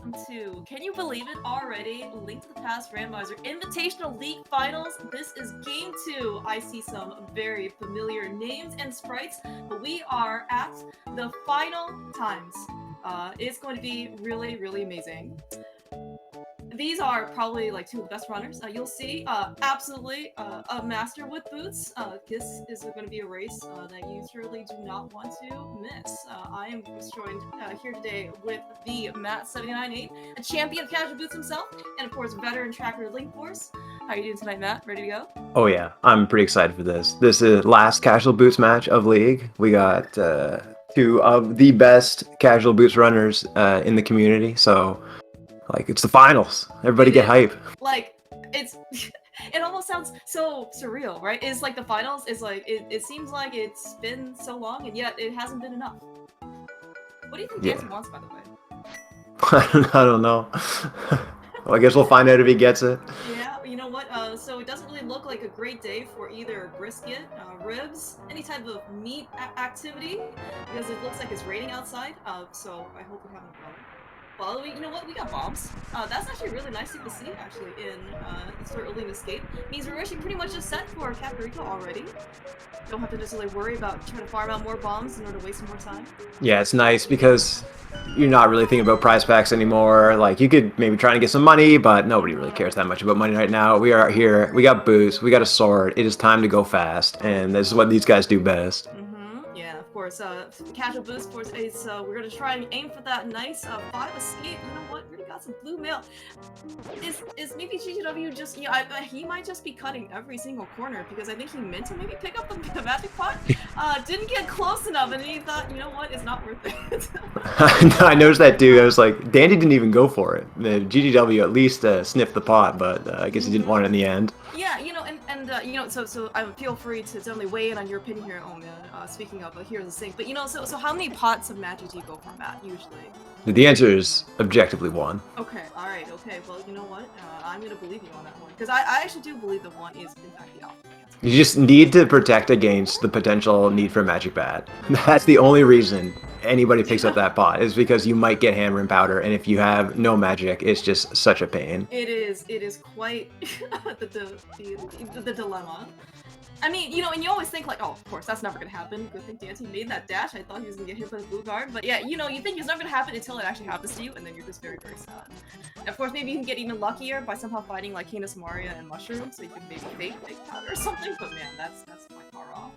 welcome to, can you believe it already, Link to the Past Randomizer Invitational League Finals. This is Game 2. I see some very familiar names and sprites, but we are at the final times. It's going to be really, really amazing. These are probably like two of the best runners. You'll see, absolutely a master with boots. This is going to be a race that you surely do not want to miss. I am joined here today with the Matt798, a champion of casual boots himself, and of course veteran tracker Link Force. How are you doing tonight, Matt? Ready to go? Oh yeah, I'm pretty excited for this. This is last casual boots match of League. We got two of the best casual boots runners in the community, so like it's the finals. Everybody get hype. Like it's it almost sounds so surreal, right? It's like the finals is like it seems like it's been so long and yet it hasn't been enough. What do you think Daaanty wants, by the way? I don't know. Well, I guess we'll find out if he gets it. Yeah, you know what? So it doesn't really look like a great day for either brisket, ribs, any type of meat activity, because it looks like it's raining outside. So I hope we haven't. Well, you know what? We got bombs. That's actually a really nice thing to see, actually, in Sir Elite Escape. Means we're actually pretty much just set for Caprico already. Don't have to necessarily worry about trying to farm out more bombs in order to waste some more time. Yeah, it's nice because you're not really thinking about prize packs anymore. Like, you could maybe try to get some money, but nobody really cares that much about money right now. We are here. We got boots. We got a sword. It is time to go fast, and this is what these guys do best. Of course, casual boost for Ace, we're gonna try and aim for that nice 5 escape. You know what? We already got some blue mail. Is maybe GGW just, he might just be cutting every single corner because I think he meant to maybe pick up the magic pot. Didn't get close enough, and he thought, you know what? It's not worth it. I noticed that too. I was like, Daaanty didn't even go for it. The GGW at least sniffed the pot, but I guess he didn't want it in the end. Yeah, so feel free to definitely weigh in on your opinion here, Omen. Speaking of Heroes of Sync, but so how many pots of magic do you go for, Matt, usually? The answer is objectively 1. Okay, alright, okay, well, you know what? I'm gonna believe you on that one, because I actually do believe that 1 is, in fact, the alpha answer. You just need to protect against the potential need for magic bat. That's the only reason anybody picks up that pot, is because you might get hammer and powder, and if you have no magic, it's just such a pain. It is quite the dilemma. I mean, and you always think like, oh, of course, that's never gonna happen. Good thing Daaanty made that dash. I thought he was gonna get hit by the blue guard, but yeah, you think it's never gonna happen until it actually happens to you, and then you're just very, very sad. And of course, maybe you can get even luckier by somehow fighting like Canis Maria and Mushroom, so you can maybe fake big powder or something. But man, that's quite far off.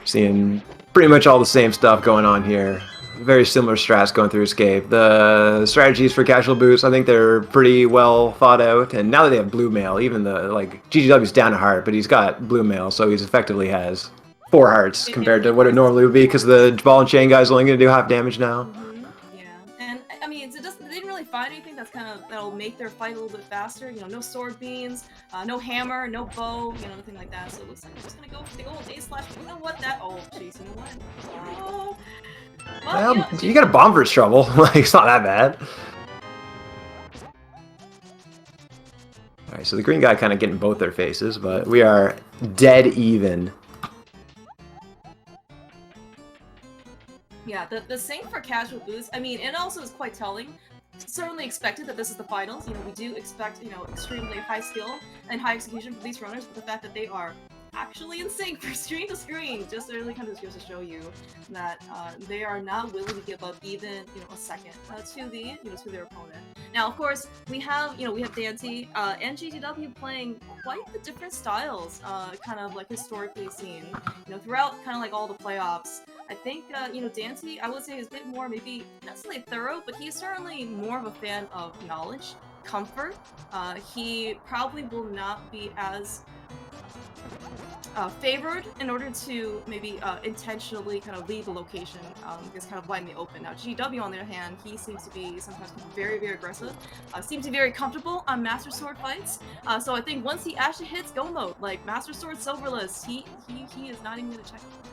Seeing pretty much all the same stuff going on here. Very similar strats going through Escape. The strategies for casual boots, I think they're pretty well thought out. And now that they have blue mail, even GGW's down a heart, but he's got blue mail, so he's effectively has 4 hearts compared to what it normally would be, because the ball and chain guy's only going to do half damage now. Yeah, and I mean, they didn't really find anything that'll make their fight a little bit faster. No sword beams, no hammer, no bow, nothing like that. So it looks like we're just gonna go for the old A slash. You know what? Oh, jeez, you know what? Oh. Well, you got a bomb for his trouble. It's not that bad. Alright, so the green guy kind of getting both their faces, but we are dead even. Yeah, the sync for casual boots, I mean, it also is quite telling. Certainly expected that this is the finals. We do expect, extremely high skill and high execution for these runners, but the fact that they are actually in sync for screen to screen just really kind of goes to show you that they are not willing to give up even a second to their opponent. Now, of course, we have Daaanty and GGW playing quite the different styles, kind of like historically seen, throughout kind of like all the playoffs. I think Daaanty, I would say, is a bit more maybe not necessarily thorough, but he's certainly more of a fan of knowledge, comfort. He probably will not be as favored in order to maybe intentionally kind of leave the location is kind of wide in the open. Now, GW, on the other hand, he seems to be sometimes very, very aggressive, seems to be very comfortable on Master Sword fights. So I think once he actually hits go mode, like Master Sword Silverless, he is not even going to check it.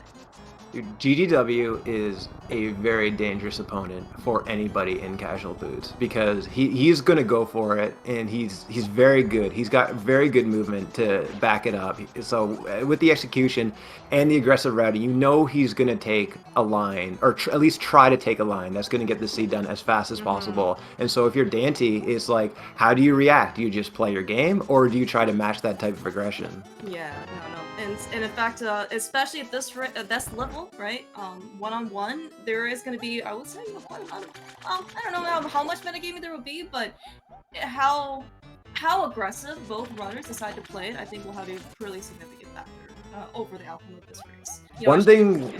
Dude, GGW is a very dangerous opponent for anybody in casual boots, because he's going to go for it, and he's very good. He's got very good movement to back it up. So with the execution and the aggressive routing, you know he's going to take a line, or at least try to take a line that's going to get the C done as fast as possible. And so if you're Daaanty, it's like, how do you react? Do you just play your game, or do you try to match that type of aggression? Yeah, no. And in fact, especially at this level, right? One-on-one, there is going to be, I would say, quite a lot of, I don't know how much metagaming there will be, but how aggressive both runners decide to play it, I think will have a really significant factor over the outcome of this race. One thing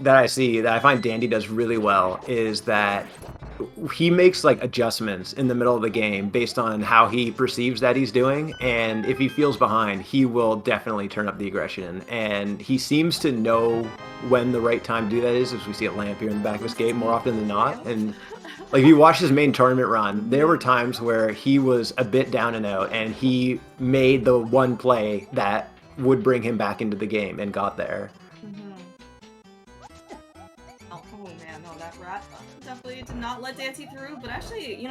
that I see that I find Daaanty does really well is that he makes like adjustments in the middle of the game based on how he perceives that he's doing, and if he feels behind, he will definitely turn up the aggression, and he seems to know when the right time to do that is, as we see a lamp here in the back of his gate more often than not. And like, if you watch his main tournament run, there were times where he was a bit down and out, and he made the one play that would bring him back into the game and got there. Oh man, no, that rat definitely did not let Daaanty through, but actually,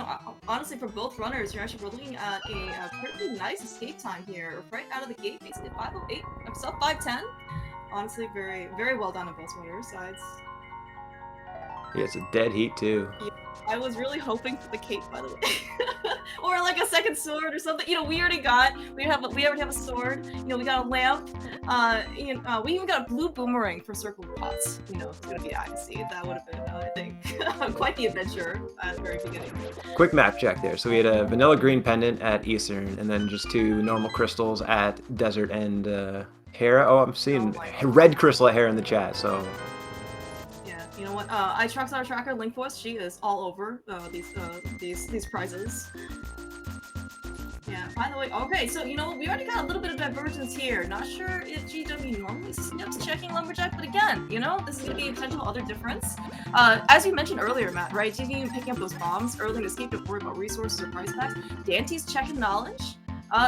honestly, for both runners, you're actually looking at a pretty nice escape time here, right out of the gate, basically 5:08, sub 5:10. Honestly, very, very well done on both runners' sides. Yeah, it's a dead heat too. Yeah, I was really hoping for the cape, by the way, or like a second sword or something. We already have a sword. We got a lamp. We even got a blue boomerang for circle pots. It's gonna be icy. That would have been, I think, quite the adventure at the very beginning. Quick map check there. So we had a vanilla green pendant at Eastern, and then just 2 normal crystals at Desert and Hera. Oh, I'm seeing red crystal at Hera in the chat. So. You know what? iTruckstar Tracker Link Force, she is all over these prizes. Yeah, by the way, okay, so we already got a little bit of divergence here. Not sure if GW normally skips checking Lumberjack, but again, this is going to be a potential other difference. As you mentioned earlier, Matt, right? GW picking up those bombs early in the escape to worry about resources or price packs. Danty's checking knowledge.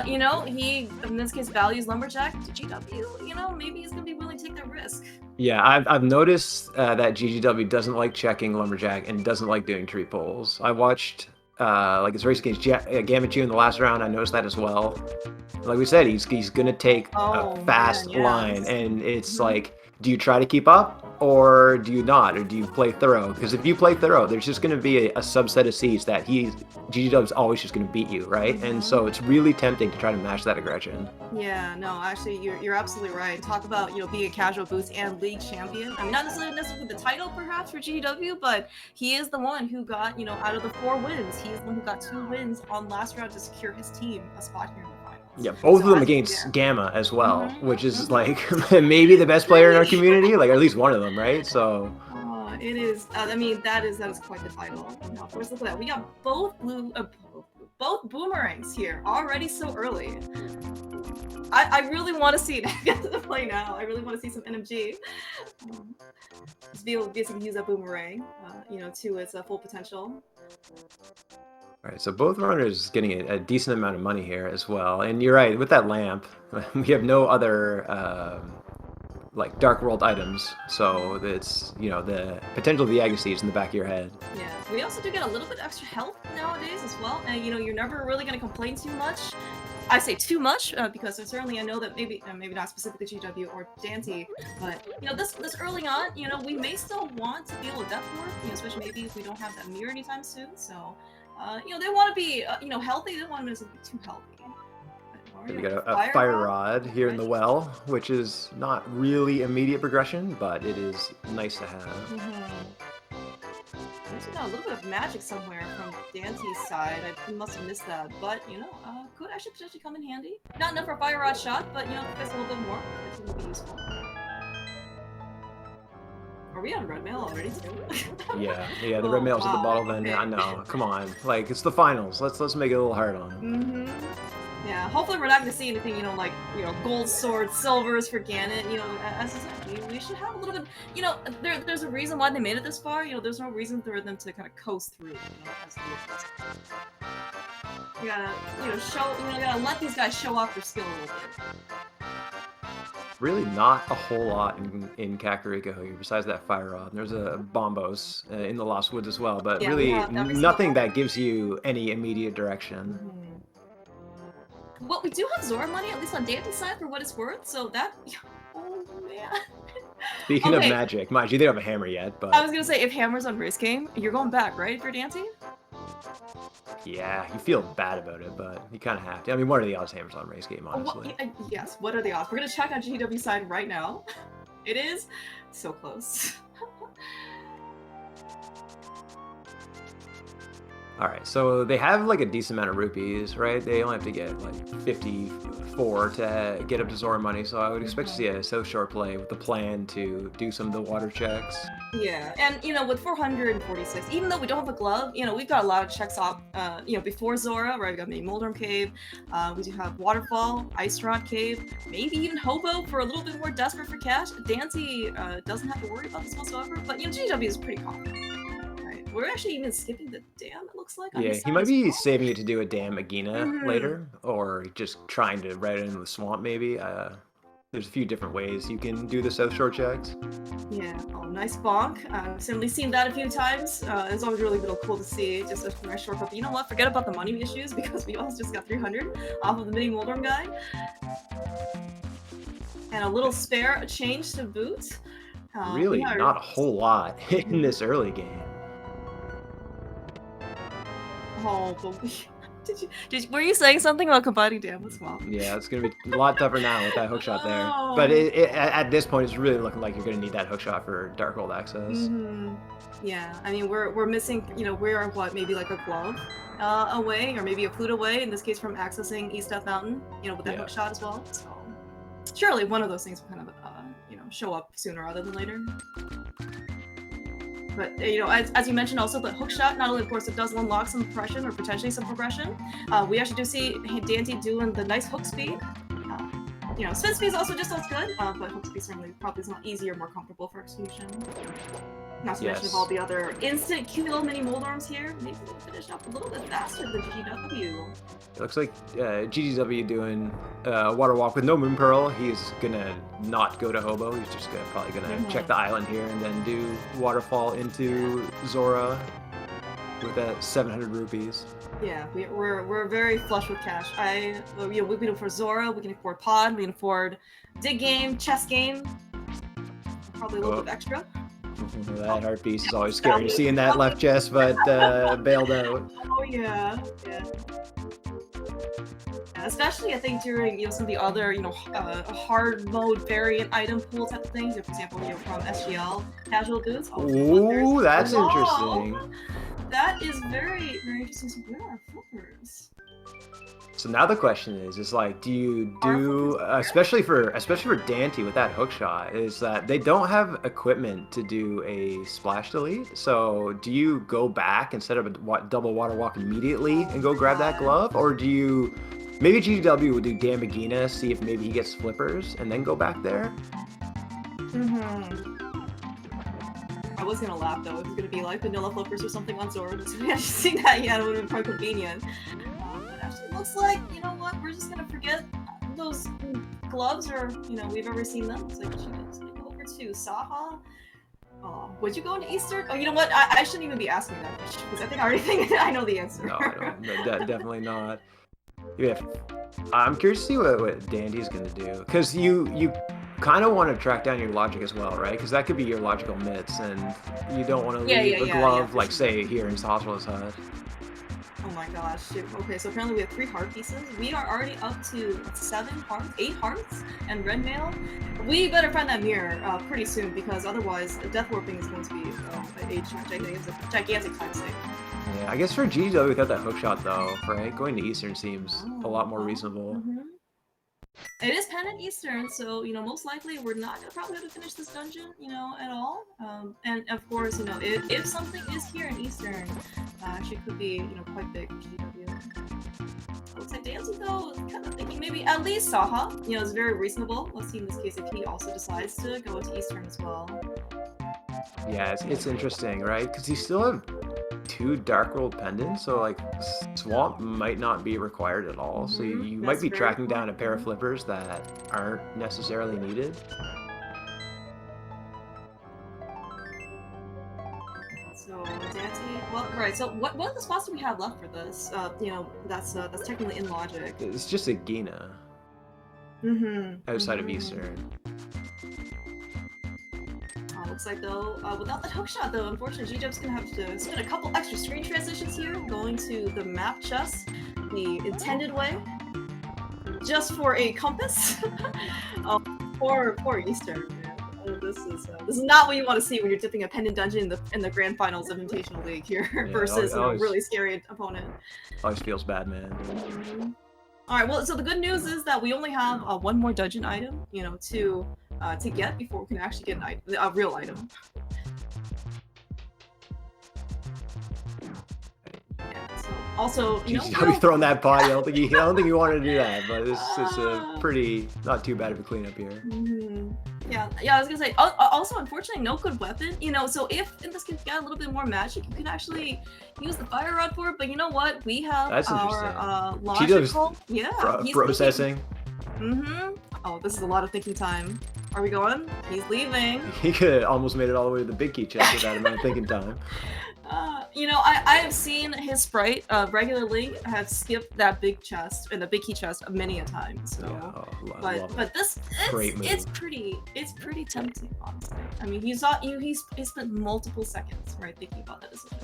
He, in this case, values Lumberjack. GW, maybe he's going to be willing to take that risk. Yeah, I've noticed that GGW doesn't like checking Lumberjack and doesn't like doing tree pulls. I watched like his race against Gambit in the last round. I noticed that as well. Like we said, he's gonna take a fast line, and it's like, do you try to keep up, or do you not, or do you play thorough? Because if you play thorough, there's just going to be a subset of seeds that GGW's always just going to beat you, right? And so it's really tempting to try to match that aggression. Yeah, no, actually, you're absolutely right. Talk about being a casual boost and league champion. I mean, not necessarily with the title perhaps for GGW, but he is the one who got out of the 4 wins, he is the one who got 2 wins on last round to secure his team a spot here in the finals. Yeah, both of them against Gamma as well, which is like maybe the best player in our community, like at least one of them, right? So it is. I mean, that is quite the title. Now, of course, look at that. We got both both boomerangs here already so early. I really want to see it get to the play now. I really want to see some NMG. Just be able to use that boomerang, to its full potential. All right, so both runners getting a decent amount of money here as well. And you're right, with that lamp, we have no other like Dark World items, so it's the potential of the Agassiz in the back of your head. Yeah, we also do get a little bit extra health nowadays as well, and you're never really going to complain too much. I say too much because certainly I know that maybe not specifically GW or Daaanty, but this early on, we may still want to be able to death work, especially maybe if we don't have that mirror anytime soon. So. They want to be, healthy. They don't want to be too healthy. We got a fire rod here in the well, which is not really immediate progression, but it is nice to have. We also got a little bit of magic somewhere from Danty's side. I must have missed that, but could actually potentially come in handy. Not enough for a fire rod shot, but if there's a little bit more, it would be useful. Are we on red mail already too? yeah, the red mail's at the bottle vendor. I know. Come on, like it's the finals. Let's make it a little hard on him. Yeah, hopefully we're not going to see anything, like gold swords, silvers for Ganon. As I said, we should have a little bit. There's a reason why they made it this far. There's no reason for them to kind of coast through. As you gotta, you gotta let these guys show off their skill a little bit. Really not a whole lot in Kakariko here, besides that fire rod. There's a Bombos in the Lost Woods as well, but really nothing that gives you any immediate direction. Well, we do have Zora money, at least on Daaanty's side, for what it's worth. So that. Oh man. Speaking of magic, mind you, they don't have a hammer yet, but I was gonna say, if Hammer's on race game, you're going back, right, for Daaanty? yeah, you feel bad about it, but you kind of have to. I mean, what are the odds Hammer's on race game, honestly? Yes, what are the odds? We're gonna check on GW side right now. It is so close. Alright, so they have like a decent amount of rupees, right? They only have to get like 54 to get up to Zora money, so I would expect to see a South Shore play with the plan to do some of the water checks. Yeah, and you know, with 446, even though we don't have a glove, you know, we've got a lot of checks off, you know, before Zora, right? We got maybe Moldorm Cave, we do have Waterfall, Ice Rod Cave, maybe even Hobo for a little bit more desperate for cash. Daaanty doesn't have to worry about this whatsoever, but you know, GW is pretty confident. We're actually even skipping the dam, it looks like. Yeah, he might be saving it to do a dam Agina later, or just trying to ride it into the swamp, maybe. There's a few different ways you can do the South Shore checks. Yeah, oh, nice bonk. I've certainly seen that a few times. It's always really cool to see, just a nice shortcut. But you know what? Forget about the money issues, because we also just got 300 off of the mini Moldorm guy. And a little spare change to boot. Really, not a whole lot in this early game. Oh, but were you saying something about combining dam with swamp? Yeah, it's gonna be a lot tougher now with that hookshot there. But at this point, it's really looking like you're gonna need that hookshot for Darkhold access. Yeah, I mean we're missing. You know, we're what, maybe like a glove away, or maybe a flute away. In this case, from accessing East Death Mountain. You know, with that hookshot as well. So surely one of those things will kind of you know, show up sooner rather than later. But, you know, as you mentioned also, the hookshot, not only, of course, it does unlock some progression or potentially some progression. We actually do see Daaanty doing the nice hook speed. You know, spin speed is also just as good, but hook speed certainly probably is not easier, more comfortable for execution. Not to mention all the other instant kill mini Moldorms here. Maybe we'll finish up a little bit faster than GGW. It looks like GGW doing Water Walk with no Moon Pearl. He's gonna not go to Hobo. He's just probably gonna check the island here and then do Waterfall into Zora with that 700 rupees. Yeah, we're very flush with cash. You know, we can afford Zora, we can afford Pod, we can afford Dig Game, Chess Game, probably a little bit extra. That heart piece is always scary to see in that left chest, but bailed out. Oh yeah, yeah. Especially, I think, during, you know, some of the other, you know, hard mode variant item pool type of things. For example, you know, from SGL casual boots. Ooh, that's interesting. That is very, very interesting. So where are flippers? So now the question is like, do you do, especially for Daaanty with that hookshot, is that they don't have equipment to do a splash delete. So do you go back instead of a double water walk immediately and go grab that glove, or do you? Maybe GW would do Gambagina, see if maybe he gets flippers, and then go back there. I was gonna laugh though. It was gonna be like vanilla flippers or something on Zora. So we actually seen that. Yeah, it would have been quite convenient. It actually looks like, you know what? We're just gonna forget those gloves, or you know, we've ever seen them. It's like she's gonna go over to Saha. Oh, would you go into Eastern? Oh, you know what? I shouldn't even be asking that question, because I think I already think I know the answer. No, I don't. No, definitely not. Yeah, I'm curious to see what Daaanty's gonna do, because you kind of want to track down your logic as well, right? Because that could be your logical mitts, and you don't want to leave a glove, like say here in Hospital's hut. Oh my gosh, shoot. Okay, so apparently we have 3 heart pieces. We are already up to 8 hearts, and red mail. We better find that mirror pretty soon, because otherwise Death Warping is going to be a gigantic time save. Yeah, I guess for GW without that hookshot though, right? Going to Eastern seems a lot more reasonable. It is pendant Eastern, so, you know, most likely we're not gonna probably have to finish this dungeon, you know, at all. And of course, you know, if something is here in Eastern, actually could be, you know, quite big for GW. Looks like Daaanty though is kind of thinking maybe at least Saha, you know, is very reasonable. Let's see in this case if he also decides to go into Eastern as well. Yeah, it's interesting, right? Because you still have 2 Dark World pendants, so like Swamp might not be required at all. So you might be tracking down a pair of flippers that aren't necessarily needed. So Daaanty, well, right. So what other spots do we have left for this? You know, that's technically in logic. It's just a Gina outside of Eastern. Looks like though, without that hookshot though, unfortunately, GW's gonna have to spin a couple extra screen transitions here, going to the map chest, the intended way, just for a compass. Poor Eastern. This is not what you want to see when you're dipping a pendant dungeon in the grand finals of Invitational League here versus a really scary opponent. Always feels bad, man. All right. Well, so the good news is that we only have one more dungeon item, you know, to get before we can actually get a real item. Also, you know, I'll be throwing that pot. I don't think you wanted to do that, but it's a pretty not too bad of a cleanup here. Yeah, I was gonna say. Also, unfortunately, no good weapon. You know, so if in this can get a little bit more magic, you can actually use the fire rod for it. But you know what? We have our logical. Processing. Oh, this is a lot of thinking time. Are we going? He's leaving. He could have almost made it all the way to the big key chest without amount of thinking time. You know, I have seen his sprite, regular Link, have skipped that big chest and the big key chest many a time. So, yeah, but this it's pretty tempting, honestly. I mean, he spent multiple seconds thinking about that decision.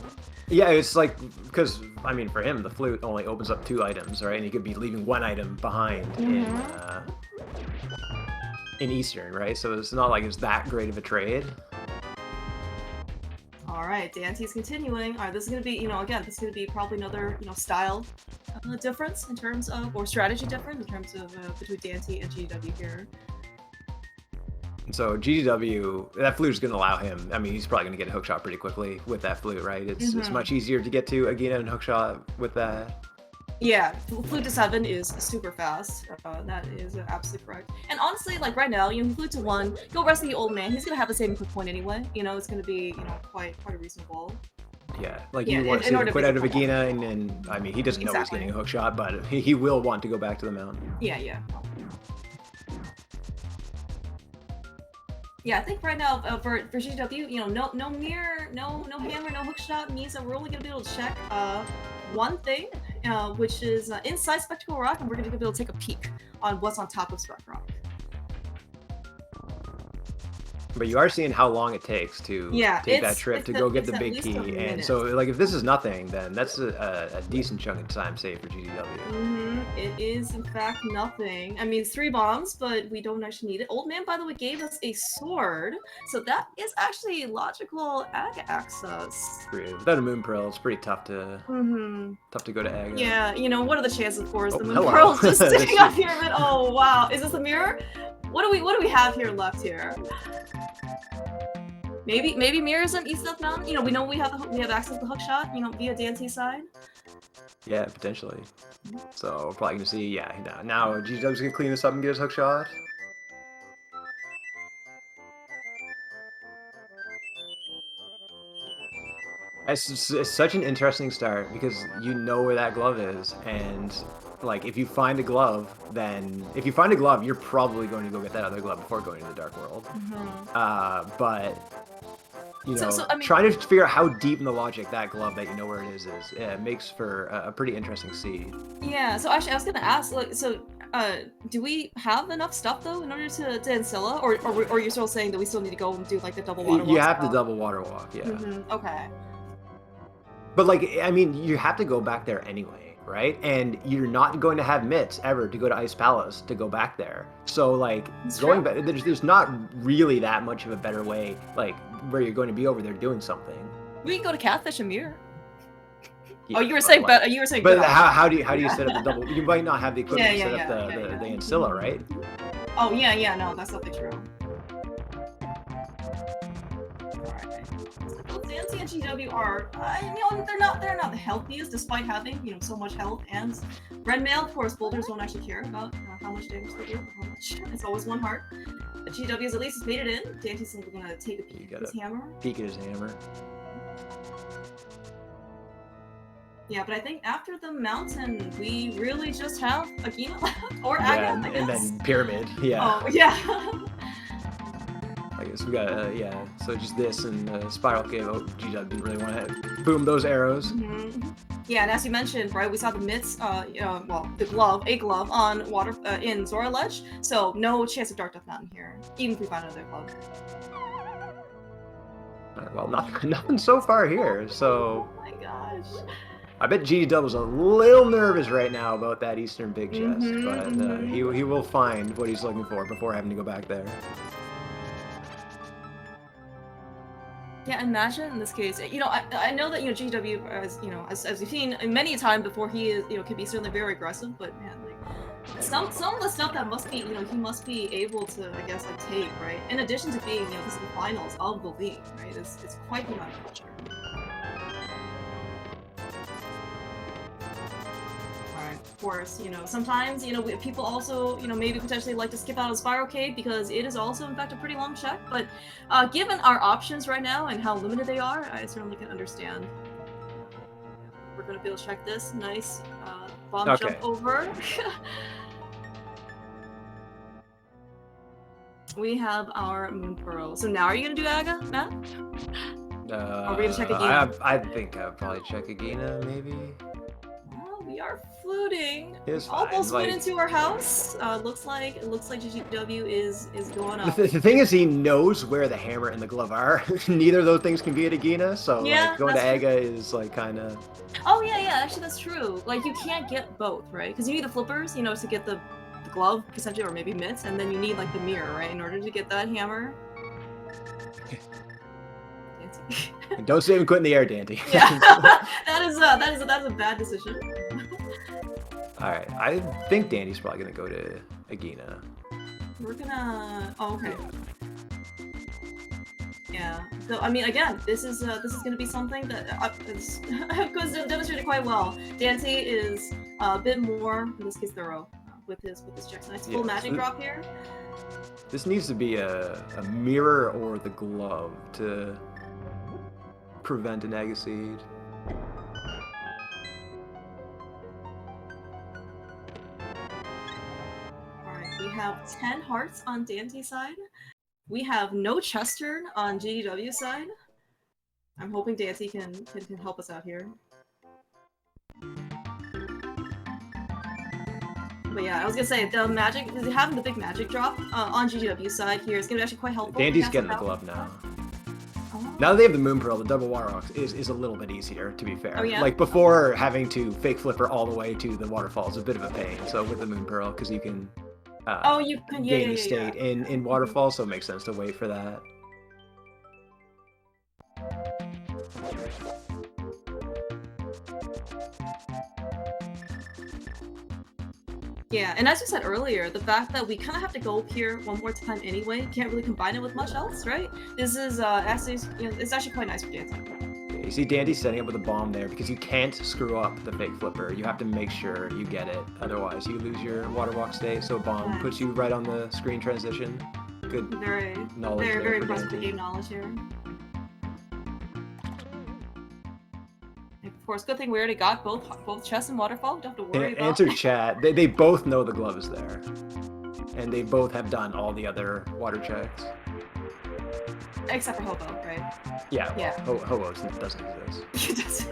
Yeah, it's like because I mean, for him, the flute only opens up 2 items, right? And he could be leaving 1 item behind in Eastern, right? So it's not like it's that great of a trade. All right, Daaanty's continuing. All right, this is gonna be, you know, again, this is gonna be probably another, you know, style difference in terms of, or strategy difference in terms of between Daaanty and GW here. So GW, that flute is going to allow him. I mean, he's probably going to get a hookshot pretty quickly with that flute, right? It's much easier to get to Agina and hookshot with that. Yeah, flute to 7 is super fast. That is absolutely correct. And honestly, like right now, you know, flute to 1, go rescue the old man. He's gonna have the same quick point anyway. You know, it's gonna be, you know, quite a reasonable. Yeah, like you want to see him quit out of Agina, and I mean, he doesn't know he's getting a hookshot, but he will want to go back to the mountain. Yeah. Yeah, I think right now for GW, you know, no mirror, no hammer, no hookshot means that we're only gonna be able to check one thing, which is inside Spectacle Rock, and we're gonna be able to take a peek on what's on top of Spectacle Rock. But you are seeing how long it takes to take that trip to go get the big key, and so like if this is nothing, then that's a decent chunk of time saved for GW. It is in fact nothing. I mean, it's 3 bombs, but we don't actually need it. Old man, by the way, gave us a sword, so that is actually logical ag access. Without a moon pearl, it's pretty tough to go to ag. Yeah, you know, what are the chances? Of course, the moon pearl's just sitting up here. But oh wow, is this a mirror? What do we have here left here? Maybe mirrors on East Death Mountain. You know, we know we have access to the hookshot. You know, via Daaanty's side. Yeah, potentially. So we're probably gonna see. Yeah, now GW's gonna clean this up and get his hookshot. It's such an interesting start because you know where that glove is, and like if you find a glove, you're probably going to go get that other glove before going to the Dark World. But you know, I mean, trying to figure out how deep in the logic that glove that you know where it is makes for a pretty interesting seed. Yeah. So actually, I was gonna ask, like, so do we have enough stuff though in order to Ancilla, or you're still saying that we still need to go and do like the double water walk? You have to double water walk, yeah. Okay. But like, I mean, you have to go back there anyway, right? And you're not going to have mitts ever to go to Ice Palace to go back there. So like, going back, there's not really that much of a better way, like where you're going to be over there doing something. We can go to Catfish and Mirror. Yeah, oh, you were saying, but you were saying. But how do you set up the double? You might not have the equipment to set up the Ancilla, right? Oh yeah, no, that's definitely true. Daaanty and GW are, you know, they're not the healthiest, despite having, you know, so much health. And Red Mail, of course, boulders don't actually care about how much damage they do, or how much. It's always 1 heart. But GW's at least has made it in. Daanty's simply gonna take a peek at his hammer. Peek at his hammer. Yeah, but I think after the mountain, we really just have Agina left, or Aga, I guess. And then Pyramid. Yeah. Oh yeah. Right, so we got, yeah, so just this and Spiral Cave. Oh, GW didn't really want to boom those arrows. Yeah, and as you mentioned, right, we saw the mitts, well, a glove on water in Zora Ledge, so no chance of Dark Death Mountain here, even if we find another glove. Well, nothing so far here, so... Oh my gosh. I bet GW was a little nervous right now about that Eastern Big Chest, but he will find what he's looking for before having to go back there. Yeah, imagine in this case, you know, I know that, you know, GW, as we've seen many a time before, he is, you know, can be certainly very aggressive, but man, like, some of the stuff that must be, you know, he must be able to, I guess, like, take, right? In addition to being, you know, this is the finals of the league, right? It's quite the amount of pressure. Of course, you know, sometimes, you know, people also, you know, maybe potentially like to skip out of Spiral Cave because it is also, in fact, a pretty long check, but given our options right now and how limited they are, I certainly can understand. We're going to be able to check this. Nice bomb jump over. We have our Moon Pearl. So now are you going to do Aga, Matt? Are we going to check Agina? I think I'll probably check Agina, maybe. We are floating. It's almost fine. went into our house. Looks like GGW is going up. The thing is, he knows where the hammer and the glove are. Neither of those things can be at Agina, so yeah, like, going to Aga is like kind of. Oh yeah, actually that's true. Like you can't get both, right? Because you need the flippers, you know, to get the glove essentially, or maybe mitts, and then you need like the mirror, right, in order to get that hammer. Don't save and quit in the air, Daaanty. Yeah, that's a bad decision. All right, I think Dandy's probably gonna go to Agina. We're gonna. Oh, okay. Yeah. So I mean, again, this is gonna be something that because demonstrated quite well. Daaanty is a bit more, in this case, thorough with his checks. Nice full magic drop here. This needs to be a mirror or the glove to prevent an Agaseed. Alright, we have 10 hearts on Daaanty's side. We have no chest turn on GDW's side. I'm hoping Daaanty can help us out here. But yeah, I was gonna say, the magic, having the big magic drop on GGW's side here is gonna be actually quite helpful. Dandy's getting the glove now. Now that they have the Moon Pearl, the double water rocks is a little bit easier, to be fair. Oh, yeah? Like, before having to fake flipper all the way to the waterfall is a bit of a pain. So with the Moon Pearl, because you can gain the state in waterfall, so it makes sense to wait for that. Yeah, and as you said earlier, the fact that we kind of have to go up here one more time anyway, can't really combine it with much else, right? This is actually, you know, it's actually quite nice for Daaanty. You see Dandy setting up with a bomb there because you can't screw up the fake flipper. You have to make sure you get it, otherwise you lose your water walk state. So a bomb puts you right on the screen transition. Good knowledge. Very impressive game knowledge here. Of course, good thing we already got both chest and waterfall. Don't have to worry about. Answer chat. They both know the glove is there, and they both have done all the other water checks. Except for Hobo, right? Yeah. Well, yeah. Hobo doesn't exist.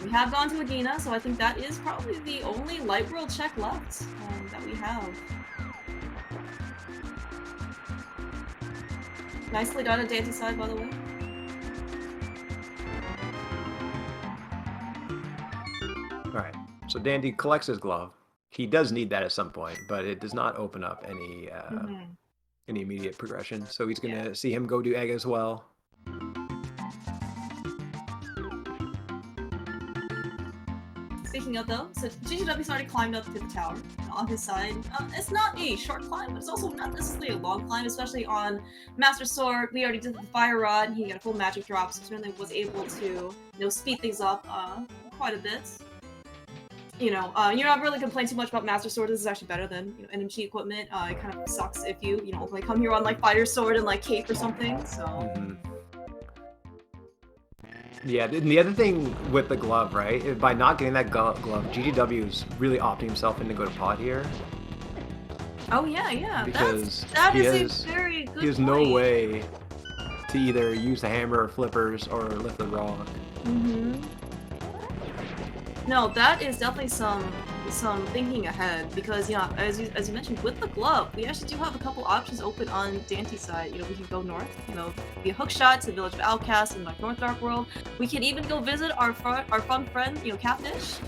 We have gone to Agina, so I think that is probably the only light world check left that we have. Nicely done on Daanty's side, by the way. Alright, so Daaanty collects his glove. He does need that at some point, but it does not open up any immediate progression. So he's gonna see him go do egg as well. Speaking of though, so GGW's already climbed up to the tower on his side. It's not a short climb, but it's also not necessarily a long climb, especially on Master Sword. We already did the fire rod, he got a full magic drop, so certainly was able to, you know, speed things up quite a bit. You know, you're not really complaining too much about Master Sword. This is actually better than, you know, NMG equipment. It kind of sucks if you know, like come here on like Fighter Sword and like Cape or something. So. Yeah, and the other thing with the glove, right? By not getting that glove, GGW is really opting himself in to go to pot here. Oh yeah, yeah. Because That he is a very good has point. no way to either use the hammer or flippers or lift the rock. No, that is definitely some thinking ahead because as you mentioned with the glove, we actually do have a couple options open on Daaanty's side. We can go north, via hookshot to the Village of Outcasts and like North Dark World. We can even go visit our fun friend, Catfish.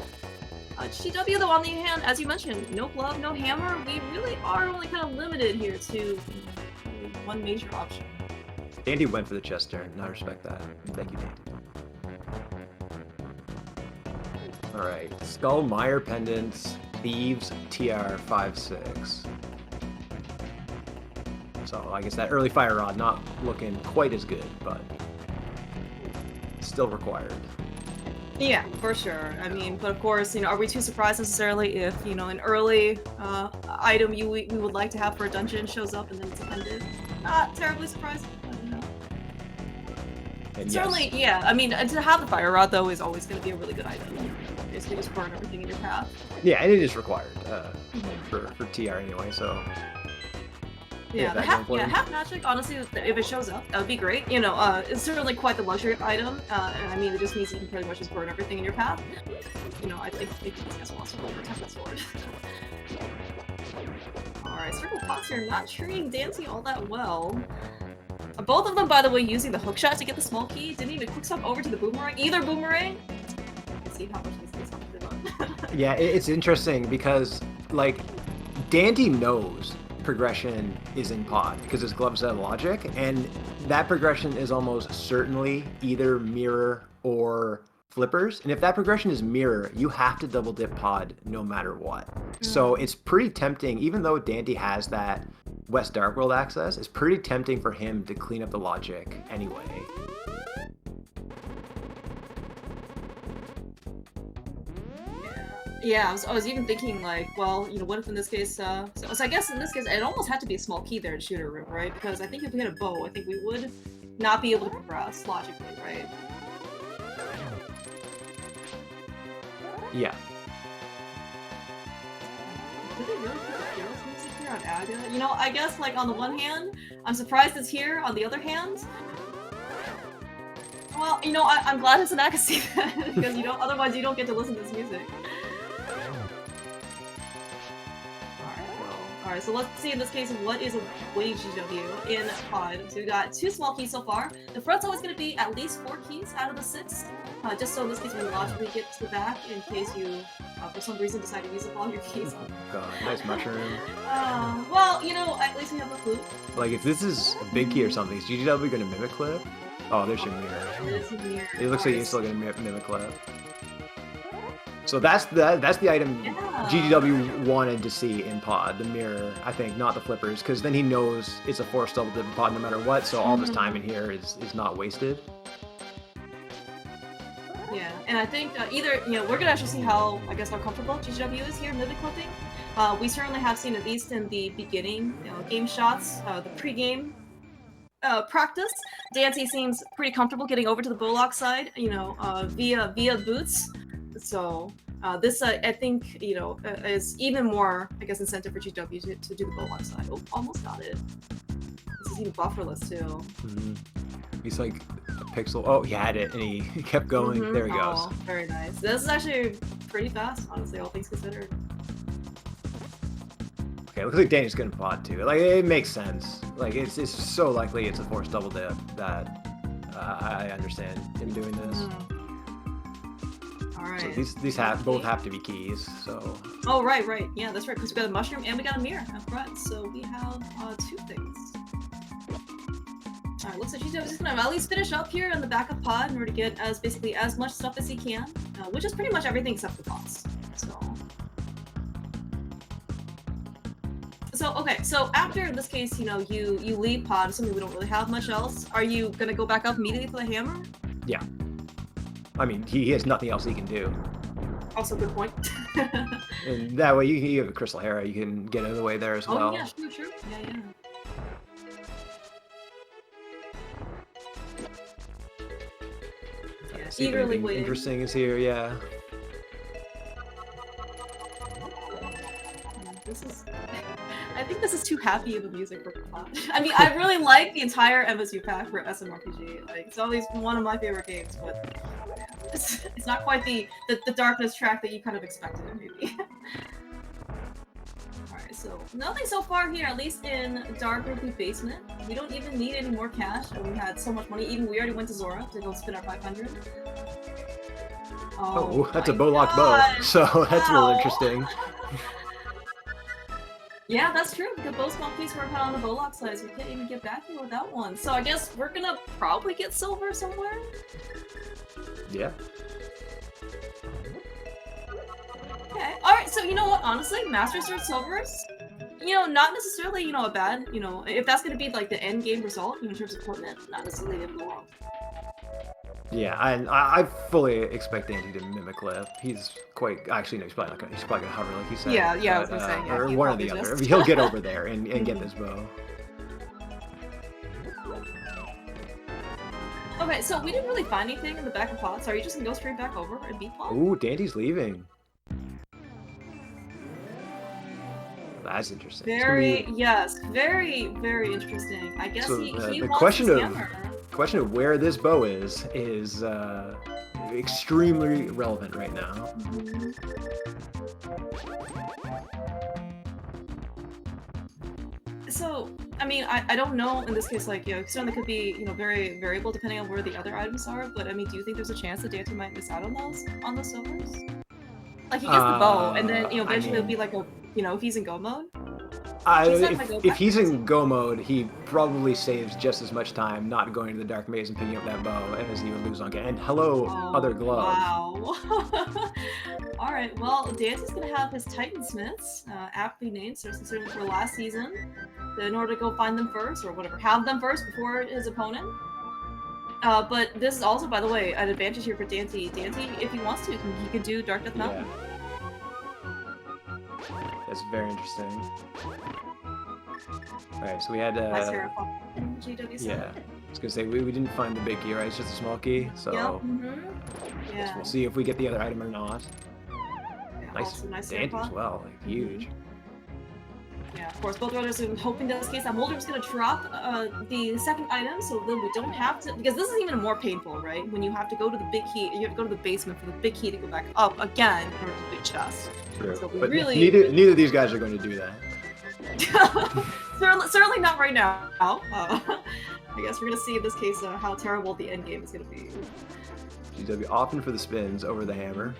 GW though, on the other hand, as you mentioned, no glove, no hammer. We really are only kind of limited here to one major option. Daaanty went for the chest turn, and I respect that. Thank you, Daaanty. Alright, Skull, Mire, Pendants, Thieves, TR, 5/6. So I guess that early Fire Rod not looking quite as good, but still required. Yeah, for sure. I mean, but of course, are we too surprised necessarily if, an early item we would like to have for a dungeon shows up and then it's appended? Not terribly surprised, but And certainly, yeah. I mean, to have the Fire Rod, though, is always going to be a really good item. Basically just burn everything in your path. Yeah, and it is required for TR anyway, so... Yeah, half magic, honestly, if it shows up, that would be great. It's certainly quite the luxury item, and I mean, it just means you can pretty much just burn everything in your path. I think these guys will also protect that sword. Alright, Circle Fox here not treating Daaanty all that well. Both of them, by the way, using the hookshot to get the small key. Didn't even quick stop over to the boomerang. Either boomerang. Let's see how much these things have to do. Yeah, it's interesting because, like, Daaanty knows progression is in pod because his gloves have logic, and that progression is almost certainly either mirror or flippers. And if that progression is mirror, you have to double dip pod no matter what. So it's pretty tempting, even though Daaanty has that West Dark World access, it's pretty tempting for him to clean up the logic anyway. Yeah, I was even thinking like, well, what if in this case, so I guess in this case, it almost had to be a small key there to shoot a room, right? Because I think if we had a bow, I think we would not be able to progress logically, right? Yeah. Did they really put the Heroes music here on Aga? I guess like on the one hand, I'm surprised it's here. On the other hand, well, I'm glad it's an Agassi then, because otherwise you don't get to listen to this music. Alright, so let's see in this case what is awaiting GW in pod. So we got 2 small keys so far. The front's always going to be at least 4 keys out of the 6. Just so in this case we logically get to the back in case you, for some reason, decide to use up all your keys. Oh god, nice mushroom. Well, at least we have a clue. Like, if this is a big key or something, is GW going to mimic clip? Oh, there's your mirror. It looks like you're still going to mimic clip. So that's the item GGW wanted to see in pod, the mirror, I think, not the flippers, because then he knows it's a forced double dip pod no matter what, so all this time in here is not wasted. Yeah, and I think either, we're gonna actually see how comfortable GGW is here mimic clipping. We certainly have seen, at least in the beginning, game shots, the pre-game practice, Daaanty seems pretty comfortable getting over to the Bullock side, via boots. So this, I think, is even more, incentive for GW to do the Bullock side. Oh, almost got it. This is even bufferless too. He's like a pixel. Oh, he had it, and he kept going. There he goes. Oh, very nice. This is actually pretty fast, honestly, all things considered. Okay, looks like Danny's gonna pod too. Like, it makes sense. Like, it's so likely it's a forced double dip that I understand him doing this. Alright. So these both have to be keys, so... Oh, right. Yeah, that's right, because we got a mushroom and we got a mirror up front, so we have 2 things. Alright, looks like GW is gonna at least finish up here in the backup pod in order to get basically as much stuff as he can, which is pretty much everything except the boss. So, okay, so after, in this case, you leave pod, assuming we don't really have much else, are you gonna go back up immediately for the hammer? Yeah. I mean, he has nothing else he can do. Also, good point. And that way, you have a Crystal Hera, you can get in the way there as well. Oh, yeah, true. Yeah. Eagerly waiting. Interesting is here, yeah. This is... I think too happy of a music for plot. I mean, I really like the entire MSU pack for SMRPG. Like, it's always one of my favorite games, but it's not quite the darkness track that you kind of expected, maybe. Alright, so nothing so far here, at least in Dark Rupee Basement. We don't even need any more cash. We had so much money. Even we already went to Zora to go spin our 500. Oh, that's a bow lock bow, so that's a little interesting. Yeah, that's true, because both monkeys were put on the Bolock side, so we can't even get back here with that one. So I guess we're gonna probably get silver somewhere? Yeah. Okay, alright, so you know what, honestly, Master Sword Silvers, you know, not necessarily, you know, a bad, you know, if that's gonna be like the end game result, you know, in terms of equipment, not necessarily the end of the world. Yeah, I fully expect Daaanty to mimic Lip. He's quite actually no, he's probably gonna hover like he said. Yeah, but, I was gonna say, yeah, or one or the other. just... He'll get over there and get this bow. Okay, so we didn't really find anything in the back of pots. Are you just gonna go straight back over and beat plot? Ooh, Daanty's leaving. That's interesting. Very, yes, very, very interesting. I guess so, he the wants question his of hammer. question of where this bow is extremely relevant right now. Mm-hmm. So, I mean, I don't know in this case, like, you know, certainly could be, you know, very variable depending on where the other items are, but I mean, do you think there's a chance that Daaanty might miss out on those silvers? Like, he gets the bow, and then, you know, eventually it'll be like a, you know, if he's in go mode? If he's in go mode, he probably saves just as much time not going to the Dark Maze and picking up that bow as he would lose on game. And hello, other glove. Wow. Alright, well, Daaanty's gonna have his Titansmiths, aptly named, certainly for last season, in order to go find them first, or whatever, have them first before his opponent. But this is also, by the way, an advantage here for Daaanty. Daaanty, if he wants to, he can do Dark Death Mountain. Yeah. That's very interesting. Alright, so we had GW yeah. I was gonna say we didn't find the big key, right? It's just a small key, so yep. I guess we'll see if we get the other item or not. Yeah, Nice Daaanty as well, like huge. Yeah, of course, both runners are hoping in this case that Mulder's gonna drop the second item, so then we don't have to, because this is even more painful, right? When you have to go to the big key, you have to go to the basement for the big key to go back up again in order to the chest. True. So we but really... neither of these guys are going to do that. certainly not right now. I guess we're gonna see in this case how terrible the end game is gonna be. GW often for the spins over the hammer.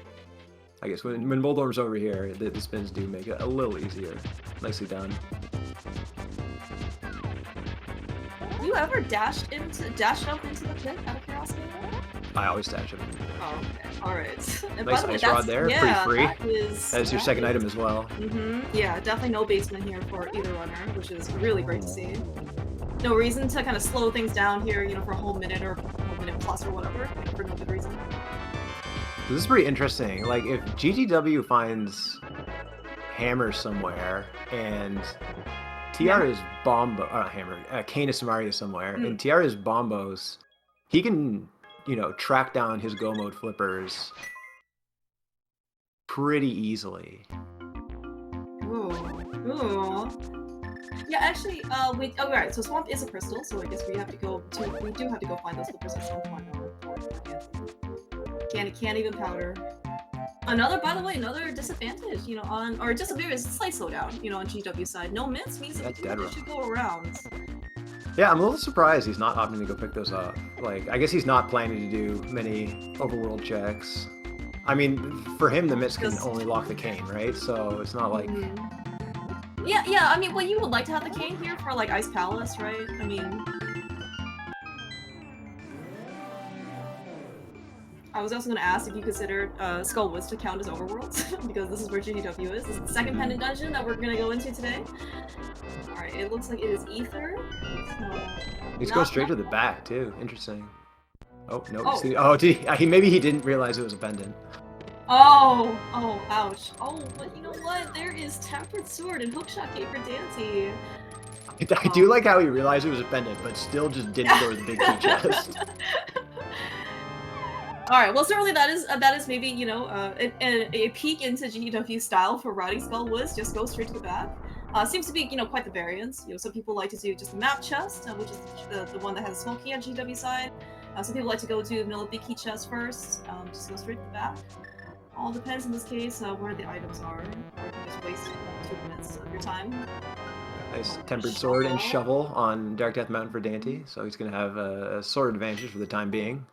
I guess when Moldorm's over here, the spins do make it a little easier. Nicely done. Have you ever dashed up into the pit out of curiosity? I always dash him. Oh, okay. Alright. Nice ice rod there, yeah, free. That is your second item as well. Yeah, definitely no basement here for either runner, which is really great to see. No reason to kind of slow things down here, you know, for a whole minute or a whole minute plus or whatever, for no good reason. This is pretty interesting. Like, if GGW finds hammer somewhere and TR is Kane is Samaria somewhere, and TR is bombos, he can, you know, track down his go mode flippers pretty easily. Ooh. Yeah, actually, alright, so Swamp is a crystal, so I guess we do have to go find those flippers at some point. Can't even powder. By the way, another disadvantage, you know, or just a very slight slowdown, you know, on GW side. No miss means that you should go around. Yeah, I'm a little surprised he's not opting to go pick those up. Like, I guess he's not planning to do many overworld checks. I mean, for him, the miss can only lock the cane, right? So it's not like... Yeah, I mean, well, you would like to have the cane here for, like, Ice Palace, right? I mean... I was also going to ask if you considered Skullwoods to count as overworlds, because this is where GDW is. This is the second pendant dungeon that we're going to go into today. Alright, it looks like it is Ether. He's going straight to the back, too. Interesting. Oh, no. Maybe he didn't realize it was a pendant. Oh, ouch. Oh, but you know what? There is Tempered Sword and Hookshot Gate for Daaanty. I do like how he realized it was a pendant, but still just didn't go to the big key chest. Alright, well certainly that is maybe, you know, a peek into GW style for riding Skullwoods, just go straight to the back. Seems to be, quite the variance. Some people like to do just the map chest, which is the one that has a small key on GW side. Some people like to go to vanilla big key chest first, just go straight to the back. All depends in this case where the items are, or you can just waste 2 minutes of your time. Nice tempered sword and shovel on Dark Death Mountain for Daaanty, so he's going to have a sword advantage for the time being.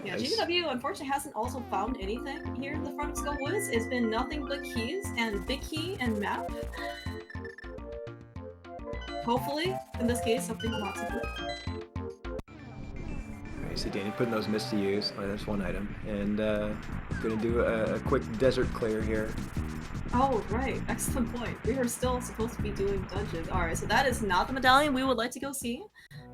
Yeah, GW unfortunately hasn't also found anything here in the front of GoWoods. It's been nothing but keys and big key and map. Hopefully, in this case, something not so good. Alright, see Daaanty putting those mists to use. Oh, there's one item. And gonna do a quick desert clear here. Oh, right. Excellent point. We were still supposed to be doing dungeons. Alright, so that is not the medallion we would like to go see.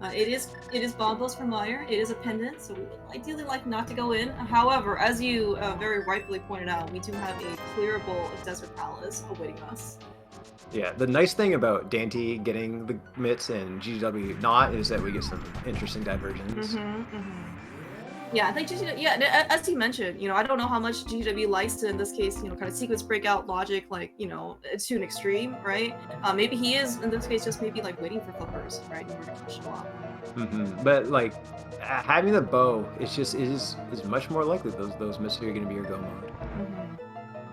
It is Bombos for Meyer. It is a pendant, so we would ideally like not to go in. However, as you very rightfully pointed out, we do have a clearable desert palace awaiting us. Yeah, the nice thing about Daaanty getting the mitts and GW not is that we get some interesting diversions. Yeah, I think GW, yeah, as you mentioned, I don't know how much GW likes to, in this case, kind of sequence breakout logic, like, to an extreme, right? Maybe he is, in this case, just maybe like waiting for flippers, right, in order to show up. But like having the bow, is much more likely those mitts are going to be your go mode.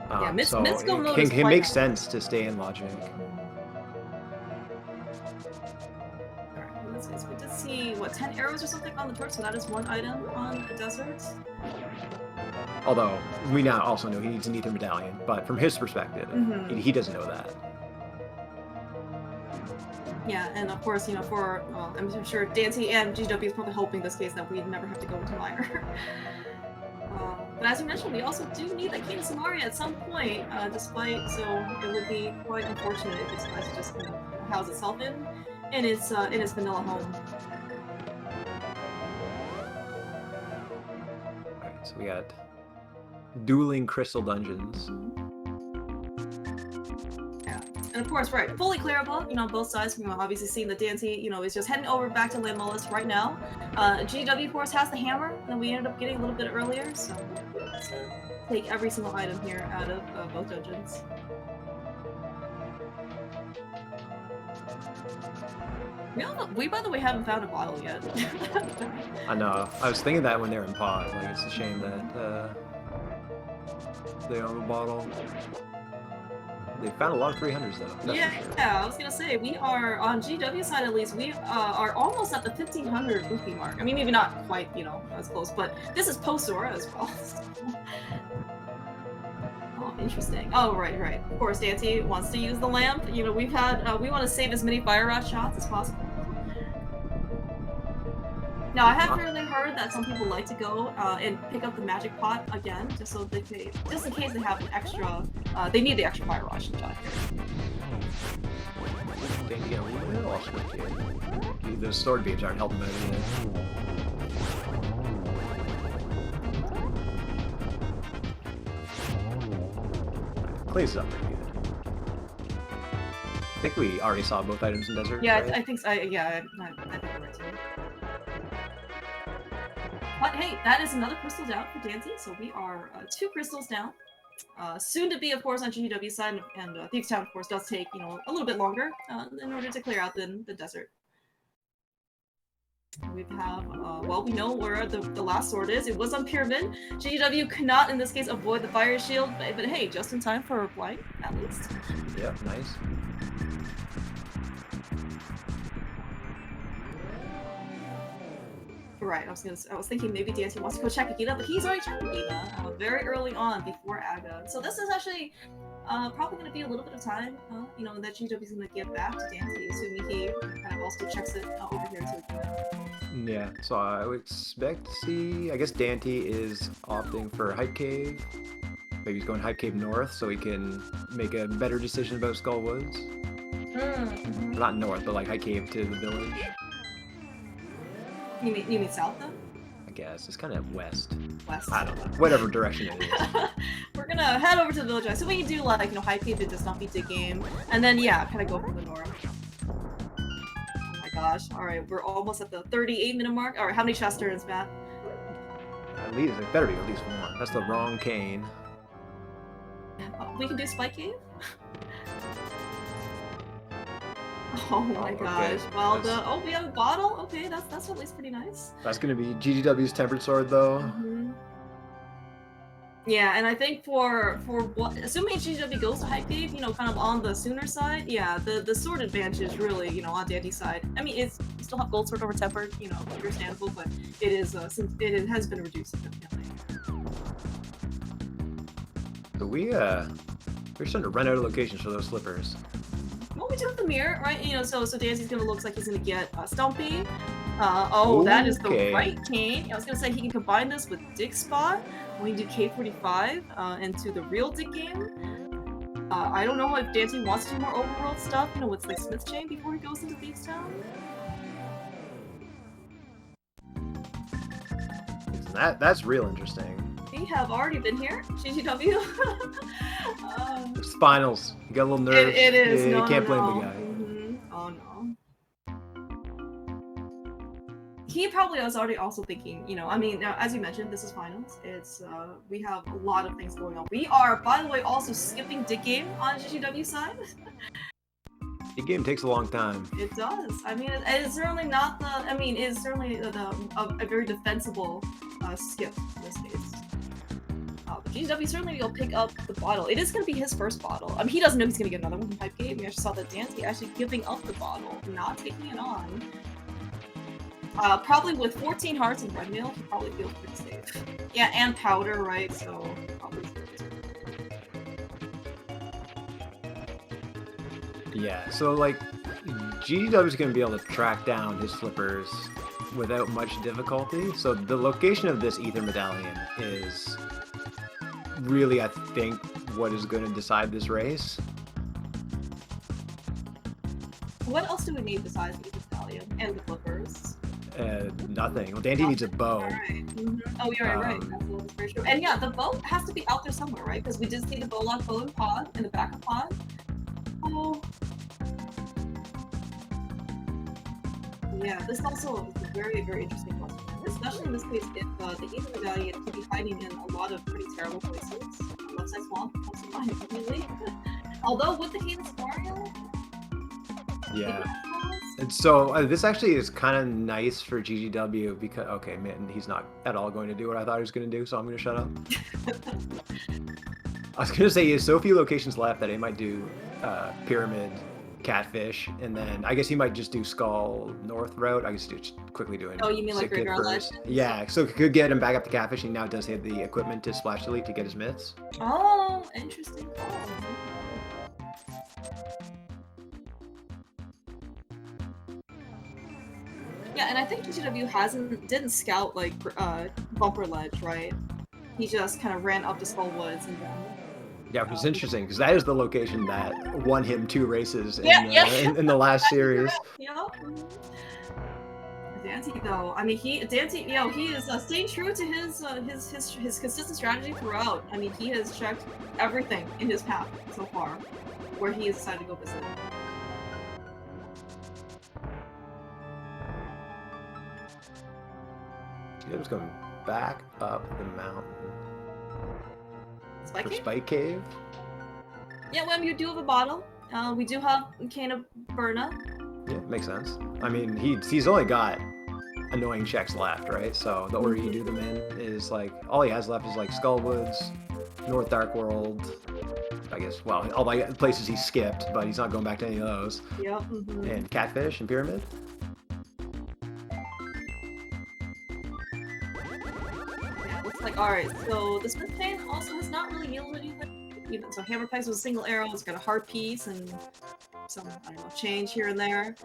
Yeah, mitts go mode can make sense to stay in logic. We did see, what, 10 arrows or something on the torch, so that is one item on the desert. Although, we now also know he needs an ether medallion, but from his perspective, he doesn't know that. Yeah, and of course, for, well, I'm sure Daaanty and GW is probably hoping this case that we never have to go into Meyer. But as you mentioned, we also do need that Cadence Samaria at some point, so it would be quite unfortunate if it decides to just kind of house itself in its vanilla home. Alright, so we got dueling crystal dungeons. Yeah, and of course, right, fully clearable, on both sides. We've obviously seen that Daaanty, is just heading over back to Lamolus right now. GW, of course, has the hammer that we ended up getting a little bit earlier, so let's take every single item here out of both dungeons. We, by the way, haven't found a bottle yet. I know. I was thinking that when they were in pod. Like, it's a shame that they don't have a bottle. They found a lot of 300s though. Yeah, I was gonna say, we are, on GW side at least, we are almost at the 1500 rupee mark. I mean, maybe not quite, as close, but this is post-Zora as well. Oh, interesting. Oh, right. Of course, Daaanty wants to use the lamp. We've had, we want to save as many fire rod shots as possible. Now, I have heard that some people like to go and pick up the magic pot again, just in case they have an extra, they need the extra fire rod shot here. Those sword beams aren't helping out either. Clay's up pretty good. I think we already saw both items in desert. Yeah, right? I think so. I think you're right too. But hey, that is another crystal down for Daaanty, so we are 2 crystals down. Soon to be, of course, on GW side, and Thieves Town, of course, does take, a little bit longer in order to clear out the desert. We have, well, we know where the last sword is. It was on Pyramid. GW cannot, in this case, avoid the fire shield, but hey, just in time for a blight, at least. Yep, nice. Right, I was thinking maybe Daaanty wants to go check Akita, but he's already checked Akita very early on before Aga. So this is actually probably going to be a little bit of time, that GW's going to get back to Daaanty, assuming he kind of also checks it over here to Akita. Yeah, so I would expect to see, I guess Daaanty is opting for Hype Cave. Maybe he's going Hype Cave North so he can make a better decision about Skull Woods. Not north, but like Hype Cave to the village. You mean south then? I guess. It's kind of west. West. I don't know. Whatever direction it is. We're gonna head over to the village. So we do like, High Cave to just not beat the game. And then, yeah, kind of go from the north. Oh my gosh. Alright, we're almost at the 38-minute mark. Alright, how many chest turns, Matt? At least, it better be at least 1. That's the wrong cane. we can do Spike Cave. Oh my gosh. Well, we have a bottle. Okay, that's at least pretty nice. That's gonna be GGW's Tempered Sword, though. Mm-hmm. Yeah, and I think for what, assuming GGW goes to Hype Cave, you know, kind of on the sooner side, yeah, the sword advantage is really, you know, on Daaanty's side. I mean, you still have Gold Sword over Tempered, you know, understandable, but it is since it has been reduced significantly. So we're starting to run out of locations for those slippers. Well, we do have the mirror, right? You know, so Daaanty's gonna look like he's gonna get Stumpy. Oh, that is the right cane. I was gonna say he can combine this with Dig Spot. We can do K45 into the real Dig game. I don't know if Daaanty wants to do more overworld stuff, you know, with like Smith Chain before he goes into Thieves Town. That's real interesting. We have already been here, GGW. Spinals. You got a little nerve. It is. You no, can't blame no. the guy. Mm-hmm. Oh no. He probably was already also thinking, you know, I mean, now, as you mentioned, this is finals. It's, we have a lot of things going on. We are, by the way, also skipping Dig Game on GGW side. Dig Game takes a long time. It does. I mean, it's certainly not the, I mean, it's certainly a very defensible skip in this case. GGW certainly will pick up the bottle. It is going to be his first bottle. I mean, he doesn't know he's going to get another one from Hype Game. We actually saw that Daaanty actually giving up the bottle, not taking it on. Probably with 14 hearts and red mail, he probably feels pretty safe. Yeah, and powder, right? So probably. Yeah. So like, GGW is going to be able to track down his slippers without much difficulty. So the location of this Ether Medallion is really, I think, what is going to decide this race. What else do we need besides the Medallion and the Clippers? Nothing. Well, Daaanty needs a bow. Right. Mm-hmm. Oh, you're right. That's very true. And yeah, the bow has to be out there somewhere, right? Because we did see the Bowlock bow in pod, in the back of pod. Oh. Yeah, this also is a very, very interesting question. Especially in this case, if the Ether Medallion could be hiding in a lot of pretty terrible places. Left side swamp comes to mind immediately. Although with the Cadence of Mario, yeah. And so this actually is kind of nice for GGW because, okay, man, he's not at all going to do what I thought he was going to do, so I'm going to shut up. I was going to say he has so few locations left that he might do Pyramid, Catfish, and then I guess he might just do Skull North route. I guess just quickly doing. Oh, you mean like Graveyard Legends? Yeah, so could get him back up to Catfish. He now does have the equipment to Splash Delete to get his myths. Oh, interesting. Yeah, and I think GGW didn't scout like Bumper Ledge, right? He just kind of ran up to Skull Woods and then. Yeah, which is interesting because that is the location that won him 2 races in the last series. Yeah. Daaanty, though, I mean, Daaanty, you know, he is staying true to his consistent strategy throughout. I mean, he has checked everything in his path so far, where he has decided to go visit. He was going back up the mountain. Spike Cave? Yeah, well, you do have a bottle. We do have a can of Burna. Yeah, makes sense. I mean, he's only got annoying checks left, right? So the order you do them in is like, all he has left is like Skullwoods, North Dark World, I guess, well, all the places he skipped, but he's not going back to any of those. Yep. And Catfish and Pyramid. Like, alright, so the Smith Chain also has not really yielded anything. Even so, Hammer Pegs with a single arrow, it's got a hard piece and some, I don't know, change here and there.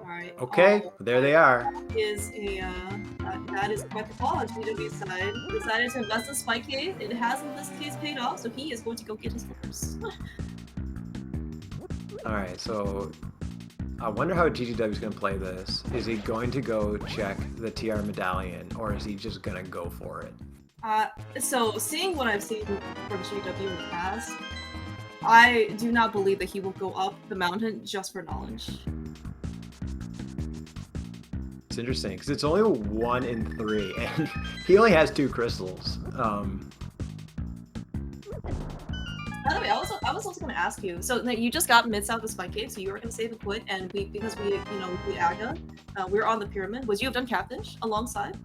Alright. Okay, there they are. That is quite the call on GW's side. Decided to invest in Spike Cave. It has in this case paid off, so he is going to go get his flippers. Alright, so I wonder how GGW is going to play this. Is he going to go check the TR medallion, or is he just going to go for it? So seeing what I've seen from GW in the past, I do not believe that he will go up the mountain just for knowledge. It's interesting because it's only 1 in 3, and he only has 2 crystals. By the way, I was was also going to ask you. So you just got mid-south of Spike Cave, so you were going to save and quit, and because we beat Aga, we were on the pyramid. Would you have done Catfish alongside?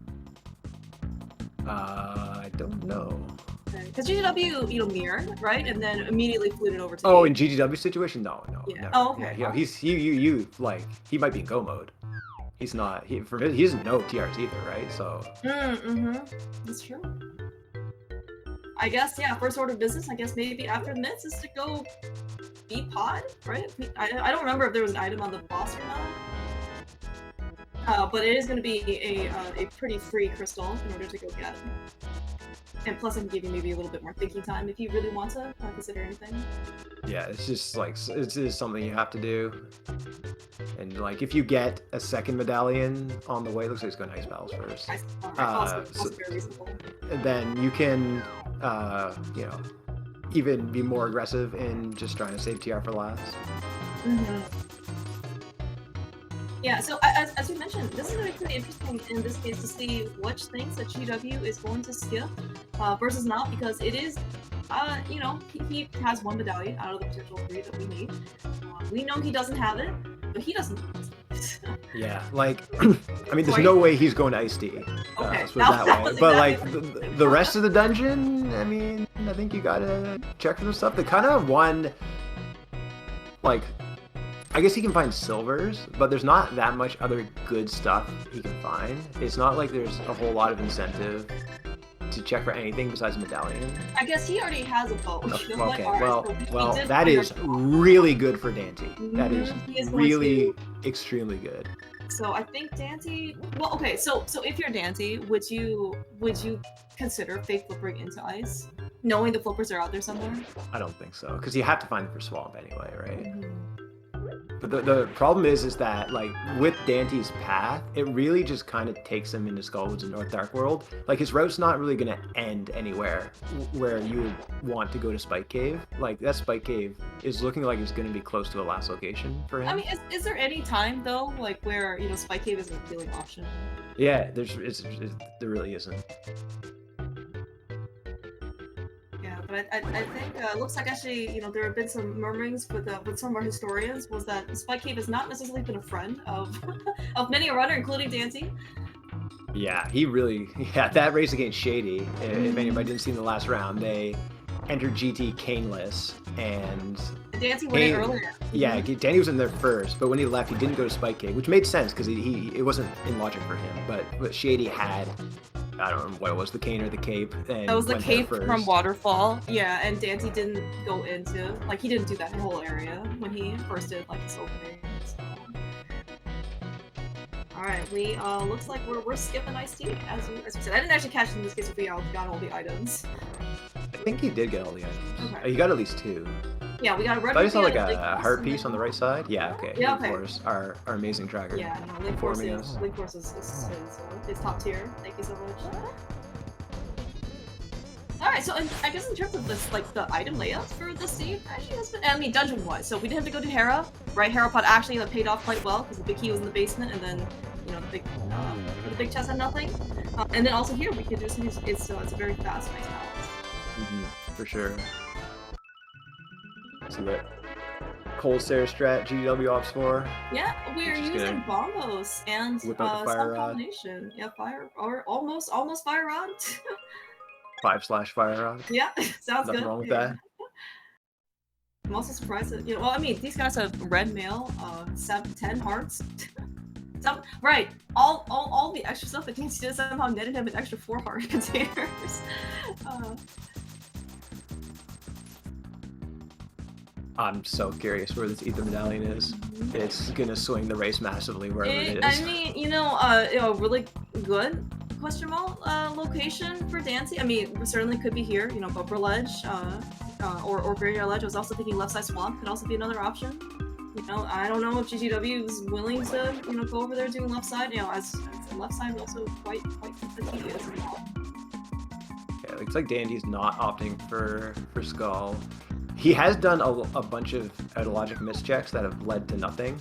I don't know. Because GGW, mirrored, right, and then immediately fluted over to. Oh, in GGW situation, no. Yeah. Never. Oh, okay. Yeah, you like he might be in go mode. He's not. He doesn't know TRs either, right? So. That's true. I guess, yeah, first order of business, I guess maybe after mids is to go beat pod, right? I don't remember if there was an item on the boss or not. But it is going to be a pretty free crystal in order to go get. And plus I can give you maybe a little bit more thinking time if you really want to consider anything. Yeah, it's just like, it's just something you have to do. And like, if you get a second medallion on the way, it looks like it's going to Ice Battles first. Also very reasonable. Then you can, even be more aggressive in just trying to save TR for last. Yeah, so as you mentioned, this is going to be pretty interesting in this case to see which things that GW is going to skip versus not, because it is, he has one medallion out of the potential 3 that we need. We know he doesn't have it, but he doesn't. Yeah, like, I mean, there's no way he's going to Ice D. Okay, that way. But exactly like the rest of the dungeon, I mean, I think you gotta check for the stuff. The kind of one, like, I guess he can find silvers, but there's not that much other good stuff he can find. It's not like there's a whole lot of incentive to check for anything besides medallion. I guess he already has a bow. Okay, well, that is really good for Daaanty. That is really extremely good. So I think Daaanty. Well, okay. So if you're Daaanty, would you consider fake flippering into ice, knowing the flippers are out there somewhere? I don't think so, because you have to find them for swamp anyway, right? But the problem is that, like, with Daanty's path, it really just kind of takes him into Skullwoods and North Dark World. Like, his route's not really going to end anywhere where you would want to go to Spike Cave. Like, that Spike Cave is looking like it's going to be close to the last location for him. I mean, is there any time, though, like, where, Spike Cave is an appealing option? Yeah, there really isn't. But I think it looks like actually, there have been some murmurings with some of our historians was that Spike Cave has not necessarily been a friend of of many a runner, including Daaanty. Yeah, that race against Shady, if anybody didn't see in the last round, they entered GT caneless, and Daaanty went in earlier. Yeah, Daaanty was in there first, but when he left, he didn't go to Spike Cave, which made sense because it wasn't in logic for him. But Shady had, I don't know what it was, the cane or the cape. And that was the cape from Waterfall. Yeah, and Daaanty didn't go into, like, he didn't do that whole area when he first did, like, his opening. So. Alright, we, looks like we're skipping Ice Tea, as we said. I didn't actually catch in this case if we got all the items. I think he did get all the items. Okay. He got at least 2. Yeah, we got a red. I saw like a heart piece on the right side. Yeah, okay. Yeah, okay. Link Force, our amazing tracker. Yeah, no, Link Force is top tier. Thank you so much. Alright, so I guess in terms of this, like, the item layouts for this scene, actually has been, I mean, dungeon-wise, so we didn't have to go to Hera, right? Hera Pod actually paid off quite well, because the big key was in the basement, and then, the big chest had nothing. And then also here, we could do some, it's a very fast, nice balance. For sure. See what Cold Stare Strat GW Ops for. Yeah, we're using bombos and some combination. Yeah, fire, or almost fire rod. 5/fire rod. Yeah, sounds good. Nothing wrong with that. I'm also surprised that, well, I mean, these guys have red mail, 10 hearts. Right, all the extra stuff that Daaanty did somehow netted him an extra 4 heart containers. I'm so curious where this Ether Medallion is. It's gonna swing the race massively wherever it is. I mean, really good question mark location for Daaanty. I mean, we certainly could be here, Bumper Ledge, or Graveyard Ledge. I was also thinking Left Side Swamp could also be another option. I don't know if GGW is willing to, go over there doing left side. As the left side is also quite tedious. Yeah, it looks like Dandy's not opting for Skull. He has done a bunch of out-of-logic mischecks that have led to nothing,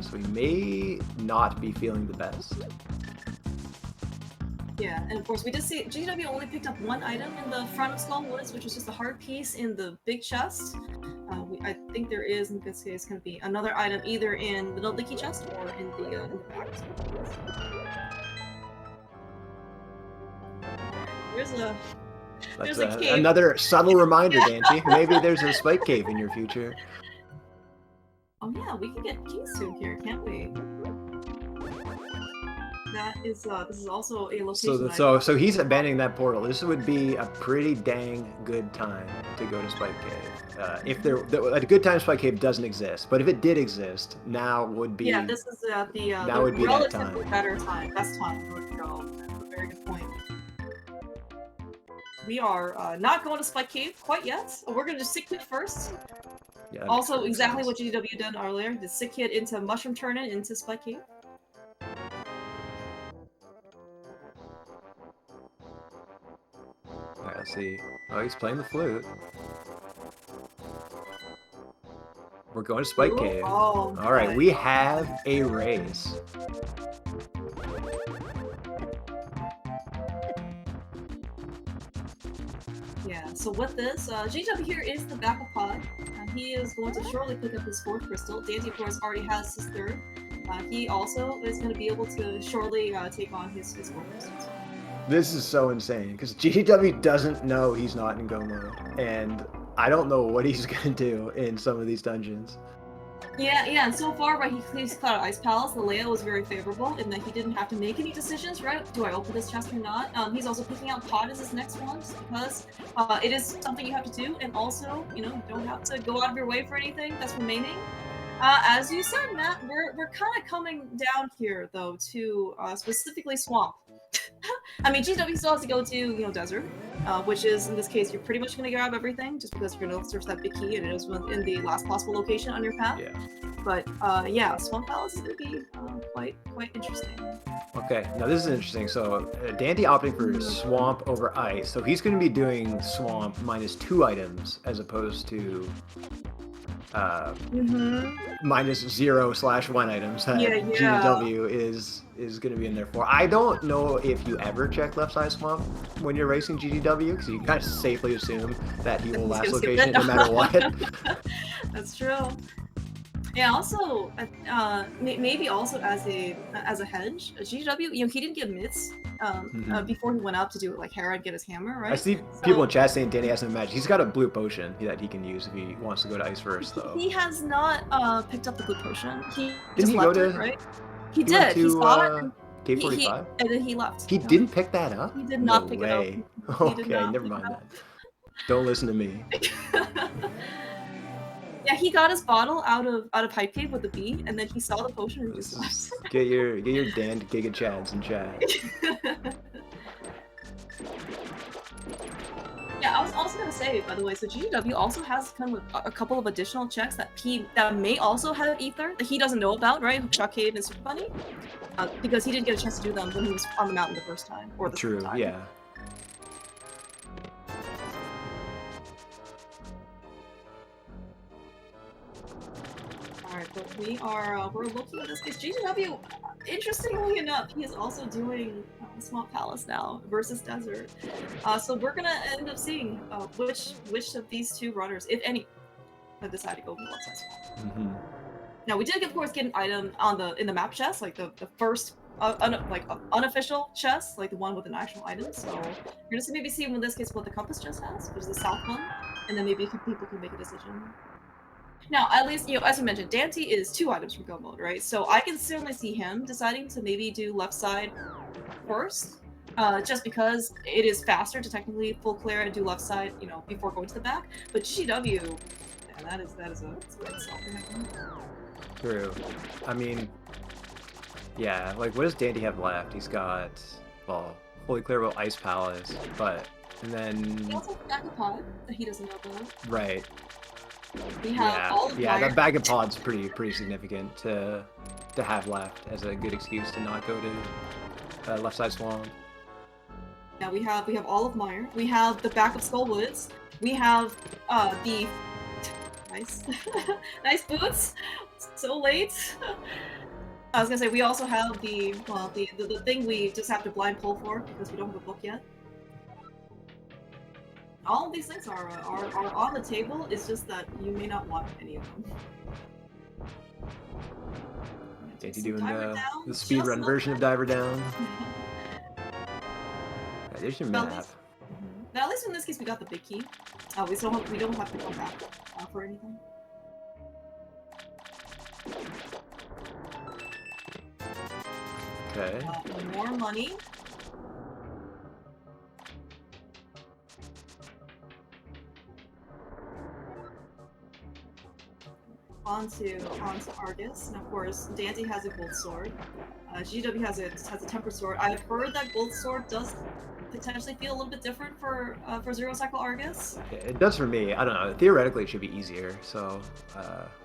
so he may not be feeling the best. Yeah, and of course we did see GW only picked up 1 item in the front of Skullwoods, which was just a heart piece in the big chest. I think there is in this case going to be another item either in the leaky chest or in the back. There's a That's there's a cave. another subtle reminder, Daaanty. Maybe there's a spike cave in your future. Oh yeah, we can get keys soon here, can't we? That is this is also a location. So he's abandoning that portal. This would be a pretty dang good time to go to Spike Cave. If a good time Spike Cave doesn't exist, but if it did exist, now would be. Yeah, this is the would be that relatively time. better time, best time to go. That's a very good point. We are not going to Spike Cave quite yet. We're going to just sick kit first. Yeah, also, exactly what GW did earlier. The sick kit into Mushroom Turn-In into Spike Cave. Alright, let's see. Oh, he's playing the flute. We're going to Spike Cave. Oh, alright, we have a race. Yeah, so with this, GW here is the backup pod. He is going to shortly pick up his 4th crystal. Daaanty, of course, already has his 3rd. He also is going to be able to shortly take on his 4th crystal. This is so insane, because GW doesn't know he's not in go mode, and I don't know what he's going to do in some of these dungeons. Yeah, and so far, right, he's cleared Ice Palace. The layout was very favorable in that he didn't have to make any decisions, right? Do I open this chest or not? He's also picking out pod as his next one, just because it is something you have to do, and also, you know, you don't have to go out of your way for anything that's remaining. As you said, Matt, we're kind of coming down here, though, to specifically Swamp. I mean, GW still has to go to, you know, Desert, which is, in this case, you're pretty much going to grab everything, just because you're going to search that big key, and it is in the last possible location on your path. Yeah. But, yeah, Swamp Palace is going to be quite interesting. Okay, now this is interesting. So, Daaanty opting for Swamp over Ice, so he's going to be doing Swamp minus 2 items, as opposed to minus 0/1 items that GW is going to be in there for. I don't know if you ever check left side Swamp when you're racing GW, because you kind of safely assume that he will last location no matter what. That's true. Yeah. Also, maybe also as a hedge, GW, you know, he didn't get mitts before he went up to do it like Hera and get his hammer, right? I see people in chat saying Daaanty has an magic. He's got a blue potion that he can use if he wants to go to Ice first, though. He has not picked up the blue potion. He Didn't just he left go to? It, right? He did. He saw it. K45? And then he left. He didn't pick that up? He did not pick it up. Okay, never mind that. Don't listen to me. Yeah, he got his bottle out of Hype Cave with the bee, and then he saw the potion and just left. Get your Dan Giga Chads in chat. Yeah, I was also gonna say, by the way, so GW also has kind of a couple of additional checks that may also have ether that he doesn't know about, right? Hookshot Cave and Super Bunny, because he didn't get a chance to do them when he was on the mountain the first time, or the second time. Yeah. Alright, but we're looking at this case. GW, interestingly enough, he is also doing Swamp Palace now versus Desert. So we're gonna end up seeing which of these 2 runners, if any, have decided to go with the left side Swamp. Now we did, of course, get an item in the map chest, like the first unofficial chest, like the one with an actual item. So we're gonna maybe see in this case what the compass chest has, which is the south one, and then maybe people can make a decision. Now, at least, you know, as you mentioned, Daaanty is 2 items from go mode, right? So I can certainly see him deciding to maybe do left side first, just because it is faster to technically full clear and do left side, you know, before going to the back. But GW, man, that is a great itself for him. True. I mean, yeah, like, what does Daaanty have left? He's got, well, fully clearable Ice Palace, and then... He also has a backup pod that he doesn't know about. Right. We have all of that bag of pod's pretty significant to have left as a good excuse to not go to left side Swamp. Yeah, we have all of Mire. We have the back of Skullwoods. We have the nice nice boots. So late. I was gonna say we also have the thing we just have to blind pull for because we don't have a book yet. All of these things are on the table. It's just that you may not want any of them. Daaanty doing Diver the down, speedrun version of Diver Down. Yeah, there's your map. Now, at least in this case, we got the big key. We don't have to come back for anything. Okay. More money. Onto Argus, and of course, Daaanty has a gold sword. GW has a tempered sword. I've heard that gold sword does potentially feel a little bit different for Zero Cycle Argus. Yeah, it does for me. I don't know. Theoretically, it should be easier. So,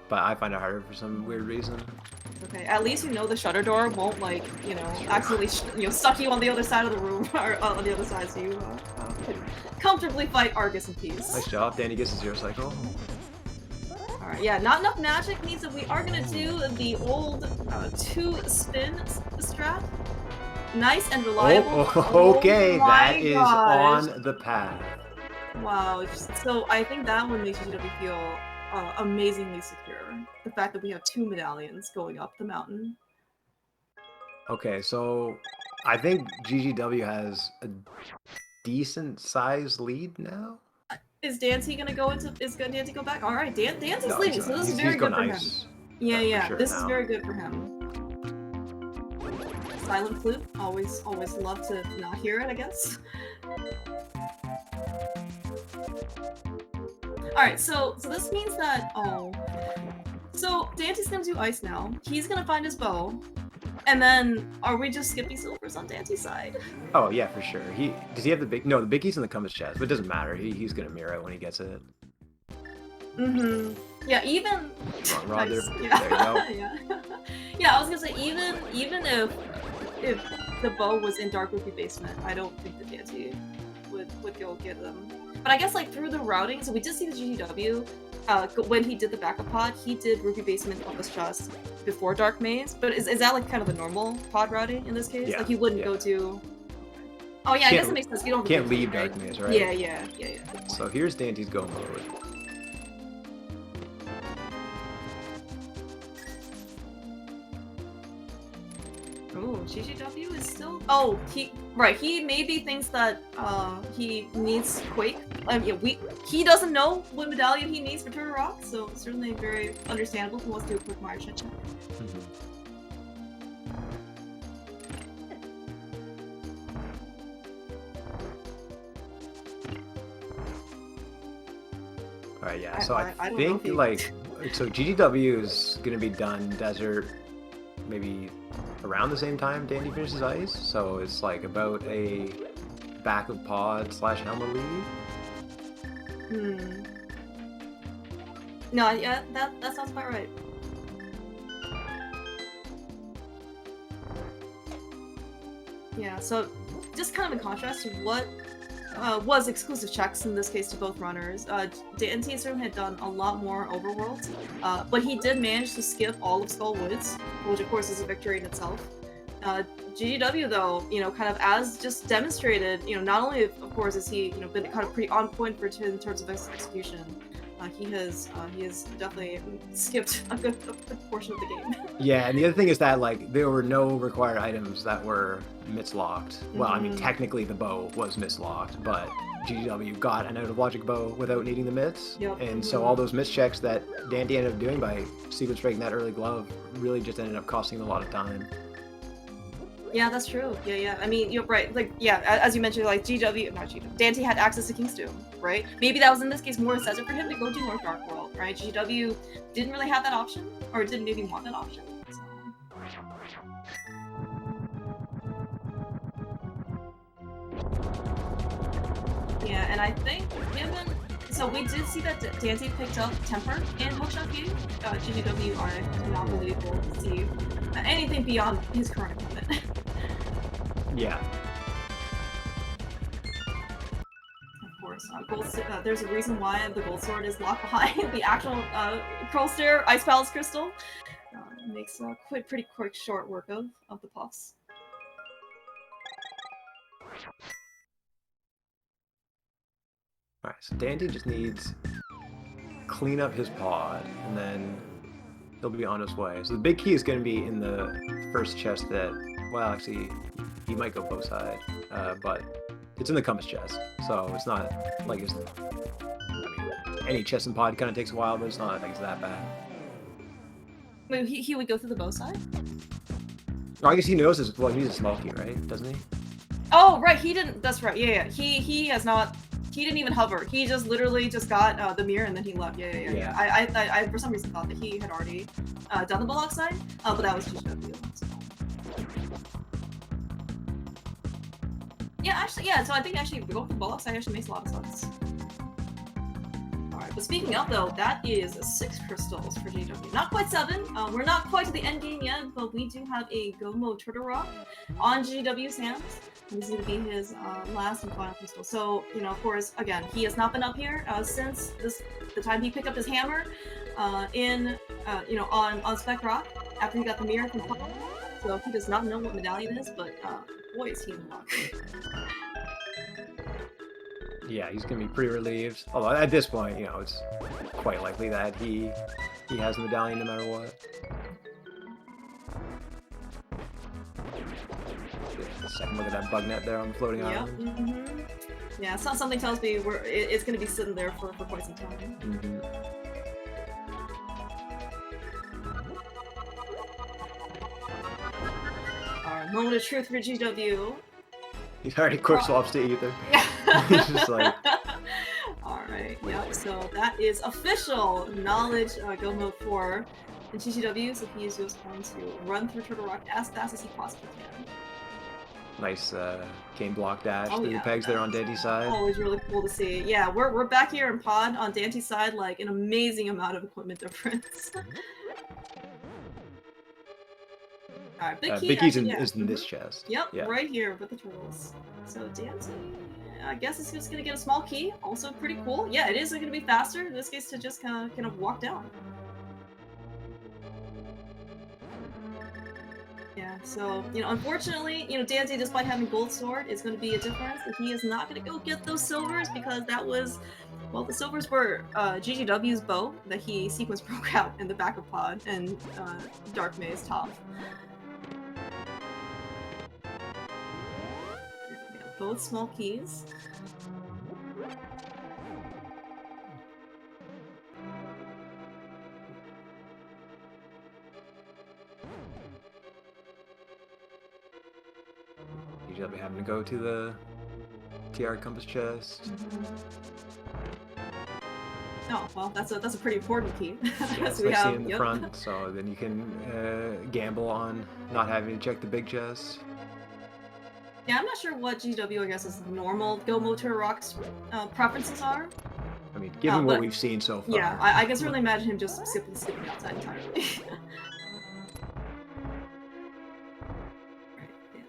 but I find it harder for some weird reason. Okay, at least you know the shutter door won't accidentally suck you on the other side of the room or on the other side, so you can comfortably fight Argus in peace. Nice job. Daaanty gets a 0 cycle. Alright, yeah, not enough magic means that we are gonna do the old 2-spin strat. Nice and reliable. Okay, that is gosh. on the path. Wow, so I think that one makes GW feel amazingly secure. The fact that we have 2 medallions going up the mountain. Okay, so I think GGW has a decent sized lead now. Is Daaanty gonna go into? Is Daaanty go back? All right, Danty's leading, so this is very good for him. Yeah, sure this now. is very good for him. Silent flute, always love to not hear it, I guess. All right, so this means that so Danty's gonna do ice now. He's gonna find his bow. And then, are we just skipping silvers on Danty's side? Oh yeah, for sure. Does he have the big? No, the big key's in the compass chest, but it doesn't matter. He's gonna mirror it when he gets it. Yeah, even. Wrong rod nice. there. Yeah. There you go. Yeah, I was gonna say even if the bow was in Dark Rupee basement, I don't think the Daaanty would go get them. But I guess like through the routing, so we did see the GGW. When he did the backup pod, he did Rupee Basement Compass Chest before Dark Maze. But is that like kind of the normal pod routing in this case? Yeah, like he wouldn't go to. Oh yeah, I guess it makes sense. You don't can't leave Dark Maze, right? Yeah. So here's Danty's go mode. Oh, GGW is still. Oh, he maybe thinks that he needs Quake. He doesn't know what medallion he needs for Turtle Rock, so certainly very understandable. He wants to do a quick Mire check. All right, yeah. So I think so GGW is gonna be done desert, maybe around the same time Daaanty finishes ice, so it's like about a back of pod / Helma lead. No, yeah, that sounds about right. Yeah, so just kind of in contrast to what was exclusive checks in this case to both runners, Daaanty certainly had done a lot more overworld, but he did manage to skip all of Skull Woods, which of course is a victory in itself. GGW though, kind of as just demonstrated, not only of course has he, been kind of pretty on point in terms of execution, he has definitely skipped a good portion of the game. Yeah, and the other thing is that there were no required items that were mislocked. Well, I mean technically the bow was mislocked, but GGW got an out of logic bow without needing the mits. And so all those mischecks that Daaanty ended up doing by sequence breaking that early glove really just ended up costing him a lot of time. Yeah, that's true. Yeah. I mean, you're right. As you mentioned, Daaanty had access to King's Doom, right? Maybe that was in this case more necessary for him to go do North Dark World, right? GGW didn't really have that option, or didn't maybe want that option. So. Yeah, and I think so we did see that Daaanty picked up Temper and Hokushoku. GGW are not believable to see anything beyond his current equipment. Yeah. Of course, there's a reason why the gold sword is locked behind the actual Curl Stair Ice Palace crystal. Makes pretty quick short work of the puffs. Alright, so Daaanty just needs clean up his pod, and then he'll be on his way. So the big key is going to be in the first chest that, well, actually, he might go both sides, but it's in the compass chest, so it's not like it's, I mean, any chest and pod kind of takes a while, but it's not like it's that bad. Wait, he would go through the bow side? Oh, I guess he knows this, well, he's a small key, right? Doesn't he? Oh, right, he didn't, that's right, yeah. He has not, he didn't even hover. He just literally just got the mirror and then he left. Yeah. I for some reason thought that he had already done the bullock side, but that was just GW. So. Yeah, actually, yeah. So I think actually go with the bullock side actually makes a lot of sense. All right, but speaking of though, that is 6 crystals for GW. Not quite 7. We're not quite to the end game yet, but we do have a Gomo Turtle Rock on GW's hands. This is going to be his last and final crystal. So, you know, of course, again, he has not been up here since the time he picked up his hammer you know, on Spec Rock after he got the mirror from Paul. So he does not know what medallion is, but boy, is he in luck. Yeah, he's going to be pretty relieved. Although at this point, you know, it's quite likely that he has the medallion no matter what. Second look at that bug net there on the floating island. Mm-hmm. Yeah, something tells me it's going to be sitting there for quite some time. Mm-hmm. Alright, moment of truth for GW. He's already quick swaps to Ether. He's just like... Alright, yep, so that is official knowledge go mode 4 in GGW, so he is just going to run through Turtle Rock as fast as he possibly can. Nice game block dash through the pegs there on Daanty's side. Always really cool to see. Yeah, we're back here in pod on Daanty's side, like an amazing amount of equipment difference. Alright, big key is in this chest. Yep, yeah. Right here with the turtles. So Daaanty, I guess it's just gonna get a small key. Also pretty cool. Yeah, it is gonna be faster in this case to just kind of walk down. Yeah, so, you know, unfortunately, you know, Daaanty, despite having gold sword, is going to be a difference. If he is not going to go get those silvers because that was, well, the silvers were GGW's bow that he sequence broke out in the back of pod and Dark Maze top. Yeah, both small keys. Usually I'll be having to go to the TR compass chest. Oh, well, that's a pretty important key. Yeah, it's like seeing the front, so then you can gamble on not having to check the big chest. Yeah, I'm not sure what GW, I guess, is normal Go Motor Rock's preferences are. I mean, given what we've seen so far. Yeah, I can certainly imagine him just skipping outside entirely.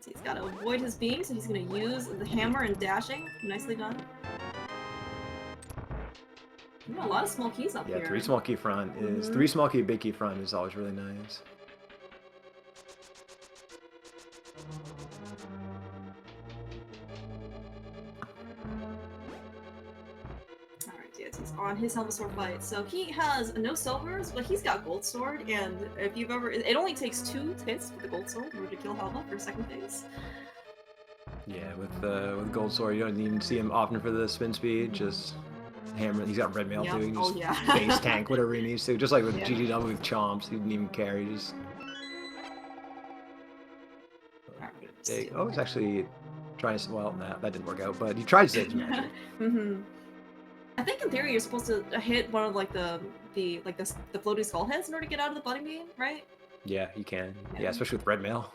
He's got to avoid his beam, so he's going to use the hammer and dashing. Nicely done. You got a lot of small keys up here. Yeah, 3 small key front is 3 small key, big key front is always really nice. He's on his helmet sword fight. So he has no silvers, but he's got gold sword, and if you've ever, it only takes 2 hits with the gold sword in order to kill Helma for second phase. Yeah, with gold sword, you don't even see him often for the spin speed. Just hammer. He's got red mail too. He just base tank whatever he needs to. Just like with GGW with Chomps, he didn't even care. He just. Oh, he's actually trying to. Well, nah, that didn't work out. But he tried to save his magic. I think in theory you're supposed to hit one of like the floating skull heads in order to get out of the budding beam, right? Yeah, you can. Yeah, especially with red mail.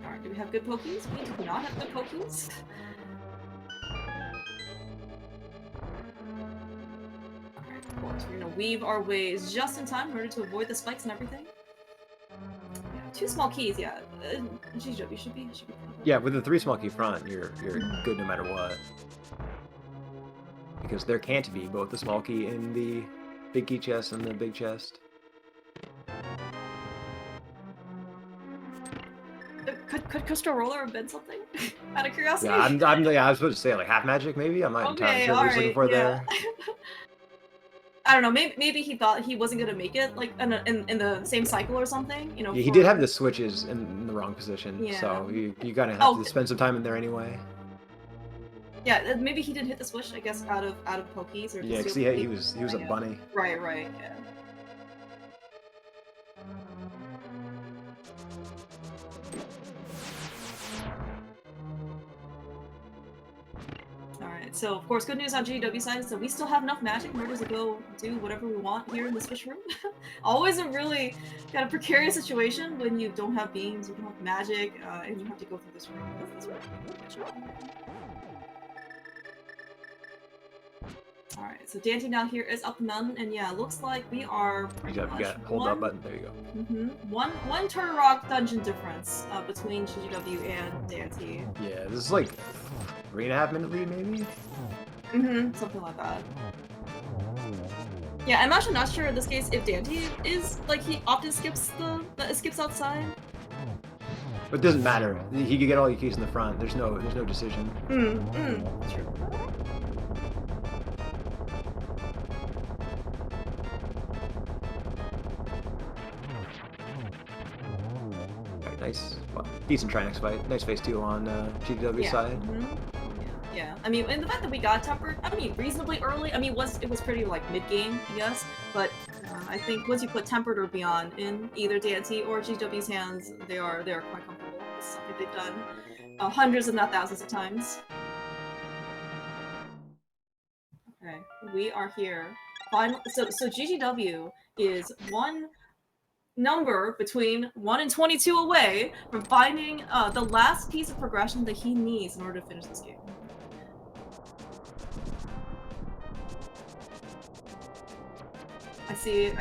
Alright, do we have good pokies? We do not have good pokies. Alright, of course, we're gonna weave our ways just in time in order to avoid the spikes and everything. 2 small keys, yeah. GW should be yeah, with the 3 small key front, you're good no matter what. Because there can't be both the small key in the big key chest and the big chest. Could Crystal Roller have been something? Out of curiosity. Yeah, I was supposed to say like half magic maybe. I'm not entirely Okay, sure what he's looking for there. I don't know. Maybe he thought he wasn't gonna make it like in the same cycle or something. You know. Yeah, he did have the switches in the wrong position, Yeah. so you kind of have to spend some time in there anyway. Yeah, maybe he didn't hit the switch. I guess out of pokies or. Yeah, because he was a bunny. Right. Yeah. Alright, so of course, good news on GW side is that we still have enough magic in order to go do whatever we want here in the Switch room. Always a really kind of precarious situation when you don't have beams, you don't have magic, and you have to go through this room. Alright, so Daaanty now here is up the mountain, and yeah, looks like we are pretty much you got hold up button, there you go. One Turtle Rock dungeon difference between GGW and Daaanty. Yeah, this is like 3.5 minute lead maybe? Something like that. Yeah, I'm actually not sure in this case if Daaanty is, like, he often skips skips outside. But it doesn't matter. He could get all your keys in the front. There's no decision. True. Right, nice. Well, decent try next fight. Nice phase 2 on GW side. Yeah, I mean, and the fact that we got tempered, I mean, reasonably early. I mean, it was pretty like mid game, I guess. But I think once you put tempered or beyond in either Daaanty or GW's hands, they are quite comfortable. It's something they've done hundreds, if not thousands, of times. Okay, we are here. Final. So GGW is one number between 1 and 22 away from finding the last piece of progression that he needs in order to finish this game. I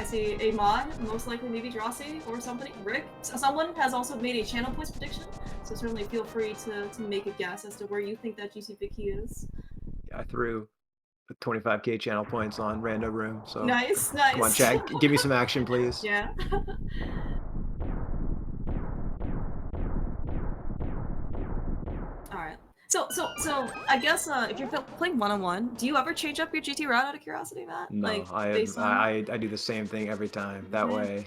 see a mod, most likely maybe Drossi or somebody, Rick. Someone has also made a channel points prediction, so certainly feel free to make a guess as to where you think that GC big key is. Yeah, I threw 25k channel points on Rando Room, so nice. Come on, chat, give me some action, please. Yeah. All right. So I guess if you're playing one-on-one, do you ever change up your GT route out of curiosity, Matt? No, like, I do the same thing every time. That way,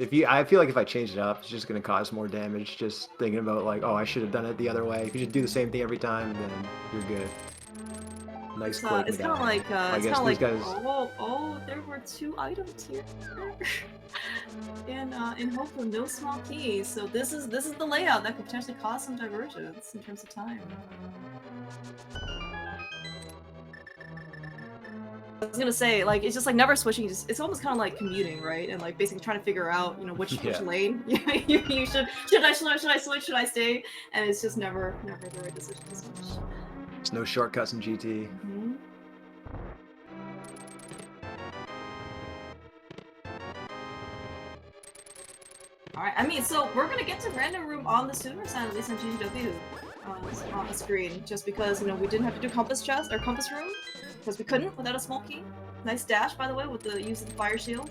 I feel like if I change it up, it's just gonna cause more damage. Just thinking about like, oh, I should have done it the other way. If you just do the same thing every time, then you're good. Nice click. It's kind of like I guess these guys. Oh, there were 2 items here. In hope of no small keys. So this is the layout that could potentially cause some divergence in terms of time. I was gonna say, like, it's just like never switching. It's almost kind of like commuting, right? And like basically trying to figure out, you know, which lane you should I switch, should I stay? And it's just never the right decision to switch. There's no shortcuts in GT. Alright, I mean, so we're gonna get to random room on the sooner side, at least on GGW, on the screen, just because, you know, we didn't have to do compass chest or compass room, because we couldn't without a small key. Nice dash, by the way, with the use of the fire shield.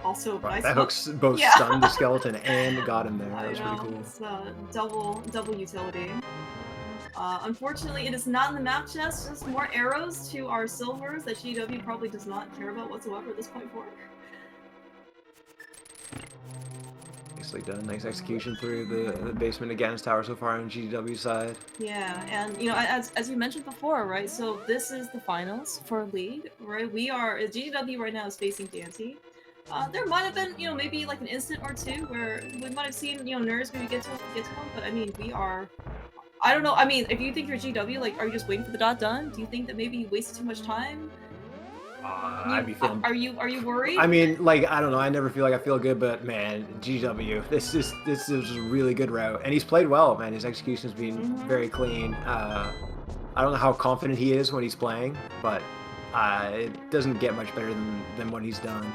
Also, nice that hooks both stunned the skeleton and got him there. That was pretty cool. It's double utility. Unfortunately, it is not in the map chest, just more arrows to our silvers that GW probably does not care about whatsoever at this point forward. Nicely done. Nice execution through the basement of Ganon's Tower so far on GW side. Yeah, and you know, as you mentioned before, right, so this is the finals for League, right? GW right now is facing Daaanty. There might have been, you know, maybe like an instant or two where we might have seen, you know, nerds maybe get to him, but I mean, we are... I don't know, I mean, if you think you're GW, like, are you just waiting for the dot done? Do you think that maybe you wasted too much time? I'd be feeling... Are you worried? I mean, like, I don't know, I never feel like I feel good, but man, GW, this is a really good route. And he's played well, man. His execution's been very clean. I don't know how confident he is when he's playing, but it doesn't get much better than what he's done.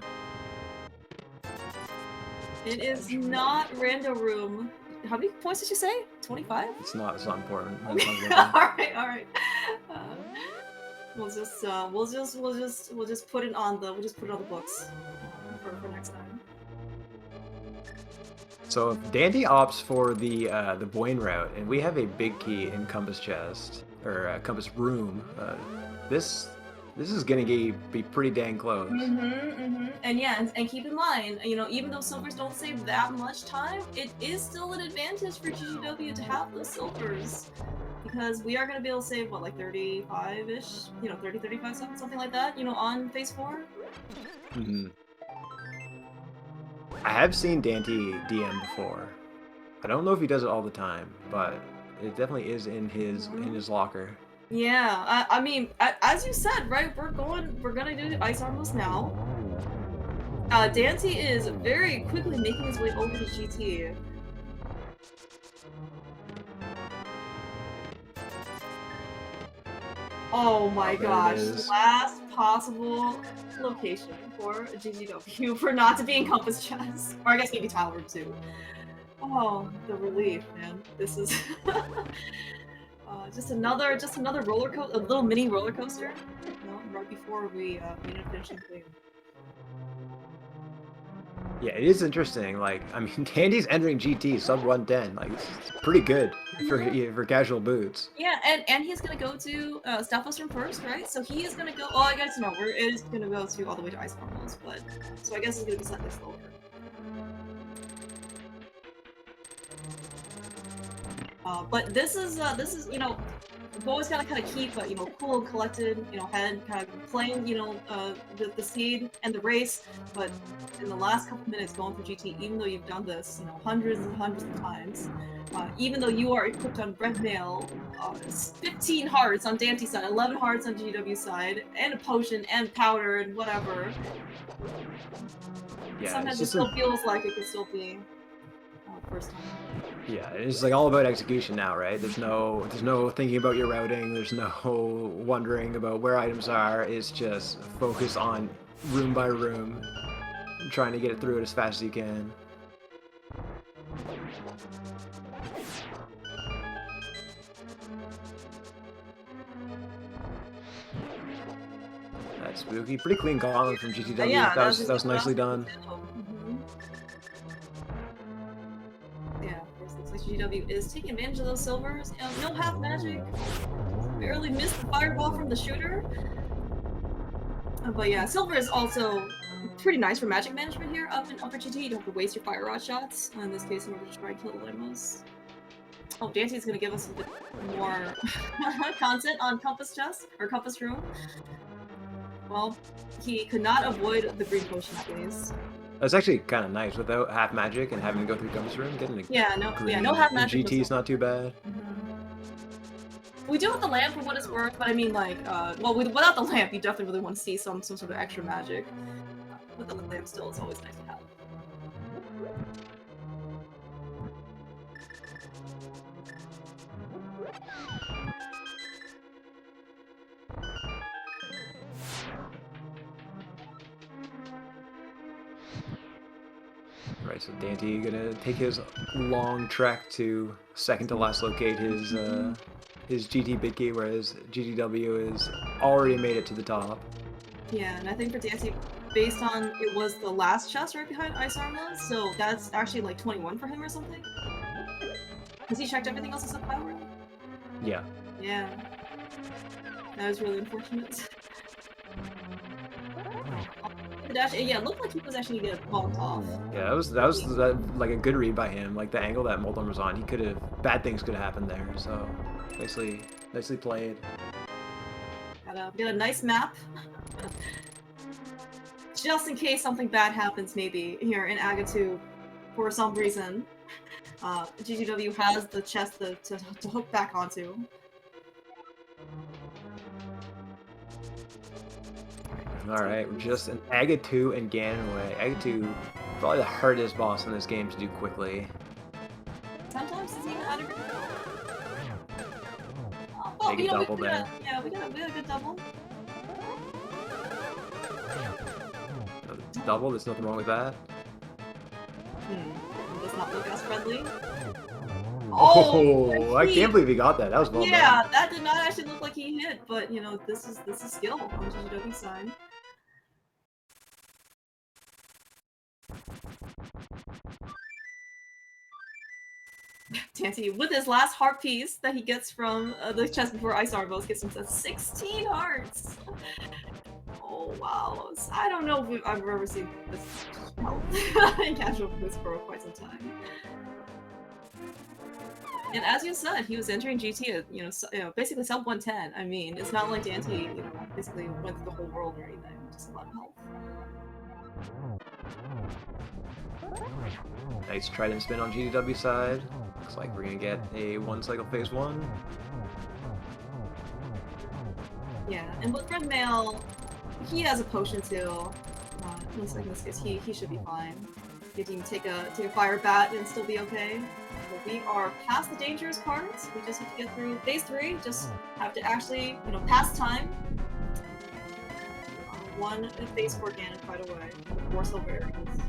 It is not Rando Room. How many points did you say? 25? It's not important. all right. We'll just put it on the books for next time. So if Daaanty opts for the Boyne route, and we have a big key in Compass Chest or Compass Room, this is gonna be pretty dang close. And yeah, and keep in mind, you know, even though silvers don't save that much time, it is still an advantage for GGW to have those silvers. Because we are going to be able to save, what, like 35-ish? You know, 30, 35 seconds, something like that, you know, on phase 4? I have seen Daaanty DM before. I don't know if he does it all the time, but it definitely is in his locker. Yeah, I mean, as you said, right, we're gonna do Ice Armless now. Daaanty is very quickly making his way over to GT. Oh my gosh, last possible location for GGW for not to be in Compass Chest. Or I guess maybe Tyler too. Oh, the relief, man. This is just another roller coaster, a little mini roller coaster. You know, right before we end up finishing the game. Yeah, it is interesting. Like, I mean, Daaanty's entering GT sub 110. Like, it's pretty good for casual boots. Yeah, and he's gonna go to Stephos from first, right? So he is gonna go. Oh, I guess no, it is gonna go to all the way to Ice Formals, but so I guess it's gonna be slightly slower. But this is you know, we've always gotta kind of keep you know, cool and collected, you know, head kind of playing, you know, the seed and the race. But in the last couple minutes going for GT, even though you've done this, you know, hundreds and hundreds of times, even though you are equipped on red mail, 15 hearts on Daaanty's side, 11 hearts on GW side, and a potion and powder and whatever. Yeah, sometimes it still feels like it could still be first time. Yeah, it's like all about execution now, right? There's no thinking about your routing. There's no wondering about where items are. It's just focus on room by room, trying to get it through it as fast as you can. That's spooky. Pretty clean gauntlet from GTW. Yeah, that was nicely done. GW is taking advantage of those silvers. You know, no half magic. Barely missed the fireball from the shooter. But yeah, silver is also pretty nice for magic management here up in Upper GT. You don't have to waste your fire rod shots. In this case, in order to try and kill the limos. Oh, Daaanty is going to give us a bit more content on Compass Chest, or Compass Room. Well, he could not avoid the green potion at least. That's actually kind of nice without half magic and having to go through Compass Room. Getting a no half magic. GT is not too bad. We do have the lamp for what it's worth, but I mean, like, well, without the lamp, you definitely really want to see some sort of extra magic. With the lamp, still, it's always nice to have. Right, so Daaanty gonna take his long trek to second to last locate his GT big key, whereas GTW has already made it to the top. Yeah, and I think for Daaanty, based on it was the last chest right behind Ice Armor, so that's actually like 21 for him or something. Has he checked everything else except power? Yeah. Yeah. That was really unfortunate. Yeah, it looked like he was actually gonna get bumped off. Yeah, that was like a good read by him. Like the angle that Moldorm was on, bad things could have happened there. So nicely played. Got a nice map. Just in case something bad happens, maybe here in Agatu, for some reason, GGW has the chest to hook back onto. Alright, we're just an Agatu and Ganon away. Agatu, probably the hardest boss in this game to do quickly. Sometimes it's even harder. Take a double there. Yeah, we got a good double. Double, there's nothing wrong with that. It does not look as friendly. Oh, I can't believe he got that. That was well done. Yeah, that did not actually look like he hit, but you know, this is skill on GGW's side. Daaanty, with his last heart piece that he gets from the chest before Ice Arbos, gets himself 16 hearts. Oh wow! I don't know if I've ever seen this health in casual boots for quite some time. And as you said, he was entering GT at basically sub 110. I mean, it's not like Daaanty basically went through the whole world or anything. Just a lot of health. Nice trident spin on GDW side. Looks like we're gonna get a 1-cycle phase 1. Yeah, and with Red Mail, he has a potion too. Looks like in this case he should be fine. He can take a fire bat and still be okay. But we are past the dangerous parts. We just have to get through phase 3. Just have to actually, pass time. One phase 4 Ganon right away. 4 silver arrows.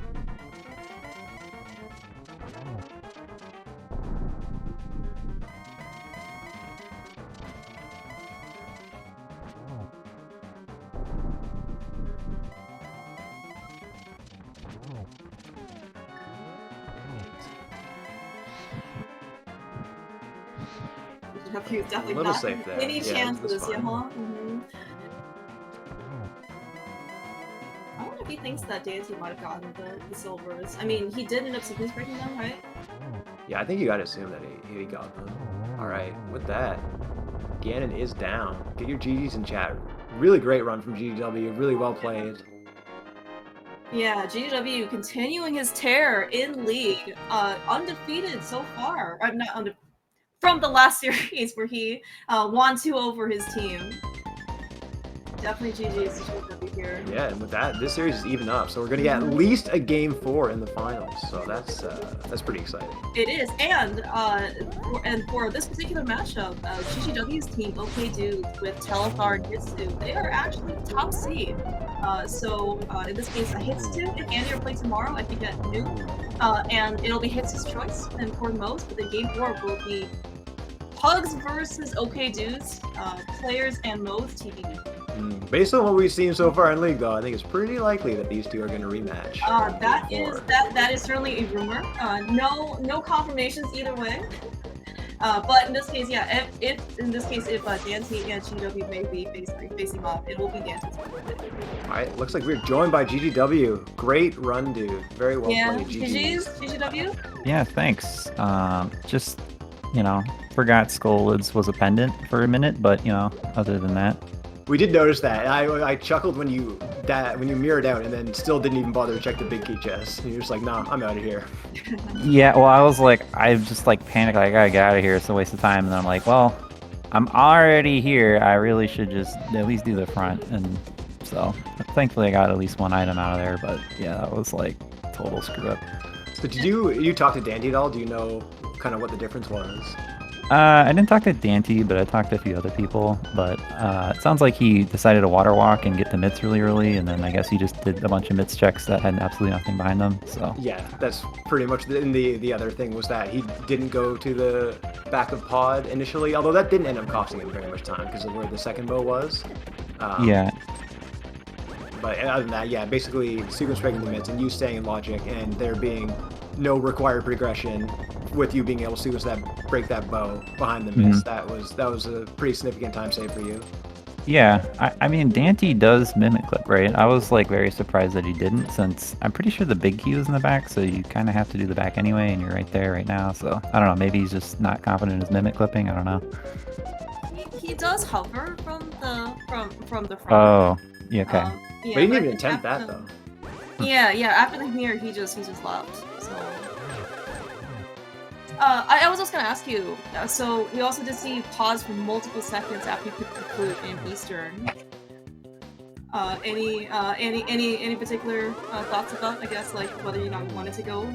He was definitely a little not safe there. any chances, yeah. I wonder if he thinks that Daaanty might have gotten the silvers. I mean, he did end up sequence breaking them, right? Yeah, I think you gotta assume that he got them. Alright, with that, Ganon is down. Get your GGs in chat. Really great run from GGW, really well played. Yeah, GGW continuing his tear in League. Undefeated so far. Not undefeated. From the last series where he won 2 over his team. Definitely GG's to GW here. Yeah, and with that, this series is even up, so we're gonna get at least a game 4 in the finals. So that's pretty exciting. It is, and for this particular matchup, GGW's team OKDUDES with Telethar and Hitsu, they are actually top seed. So in this case, Hitsu, if Andy are playing tomorrow, I think at noon, and it'll be Hitsu's choice and for most, but then game 4 will be Pugs versus OKDUDES, players and modes TBD. Based on what we've seen so far in League, though, I think it's pretty likely that these two are going to rematch. That is certainly a rumor. No confirmations either way. But in this case, yeah, if Daaanty and GW may be facing off, it will be Daaanty's win. Alright, looks like we're joined by GGW. Great run, dude. Very well played, GG's, GGW? Yeah, thanks. Just, forgot Skullwoods was a pendant for a minute, but, other than that. We did notice that. I chuckled when you mirrored out and then still didn't even bother to check the big key chest. And you're just like, nah, I'm out of here. Yeah, well, I just panicked, I gotta get out of here, it's a waste of time. And then I'm like, well, I'm already here, I really should just at least do the front. And so, thankfully I got at least one item out of there, but yeah, that was total screw up. So did you talk to Daaanty at all? Do you know kind of what the difference was? I didn't talk to Daaanty, but I talked to a few other people. But it sounds like he decided to water walk and get the mitts really early, and then I guess he just did a bunch of mitts checks that had absolutely nothing behind them. So yeah, that's pretty much the other thing was that he didn't go to the back of pod initially, although that didn't end up costing him very much time because of where the second bow was. Yeah. But other than that, yeah, basically sequence breaking the mitts and you staying in logic and there being no required progression with you being able to break that bow behind the mitts. That was a pretty significant time save for you. Yeah, I mean, Daaanty does mimic clip, right? I was very surprised that he didn't, since I'm pretty sure the big key was in the back, so you kind of have to do the back anyway, and you're right there right now. So I don't know, maybe he's just not confident in his mimic clipping. I don't know. He does hover from the front. Oh, yeah, okay. Yeah, but he didn't even attempt that though. Yeah, after the mirror, he just left. So. I was just gonna ask you. So we also did see you pause for multiple seconds after you picked the flute in Eastern. Any particular thoughts about? I guess whether you wanted to go.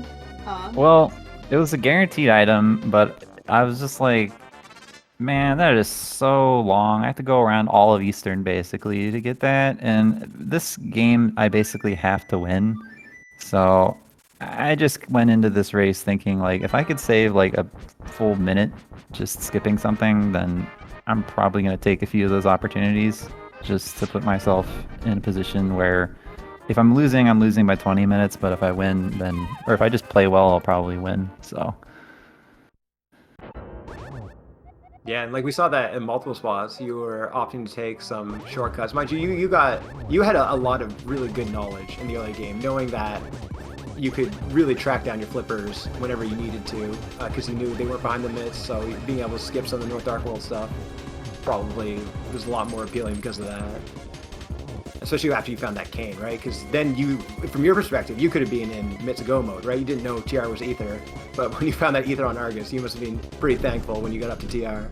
Well, it was a guaranteed item, but I was just like, man, that is so long. I have to go around all of Eastern basically to get that, and this game I basically have to win. So I just went into this race thinking if I could save a full minute just skipping something, then I'm probably going to take a few of those opportunities just to put myself in a position where if I'm losing by 20 minutes, but if I win, or if I just play well, I'll probably win. So Yeah, and like we saw that in multiple spots, you were opting to take some shortcuts. Mind you, you had a lot of really good knowledge in the early game, knowing that you could really track down your flippers whenever you needed to, because you knew they weren't behind the midst. So being able to skip some of the North Dark World stuff probably was a lot more appealing because of that. Especially after you found that cane, right? Because then you, from your perspective, you could have been in Mitsugo mode, right? You didn't know TR was Ether, but when you found that Ether on Argus, you must have been pretty thankful when you got up to TR.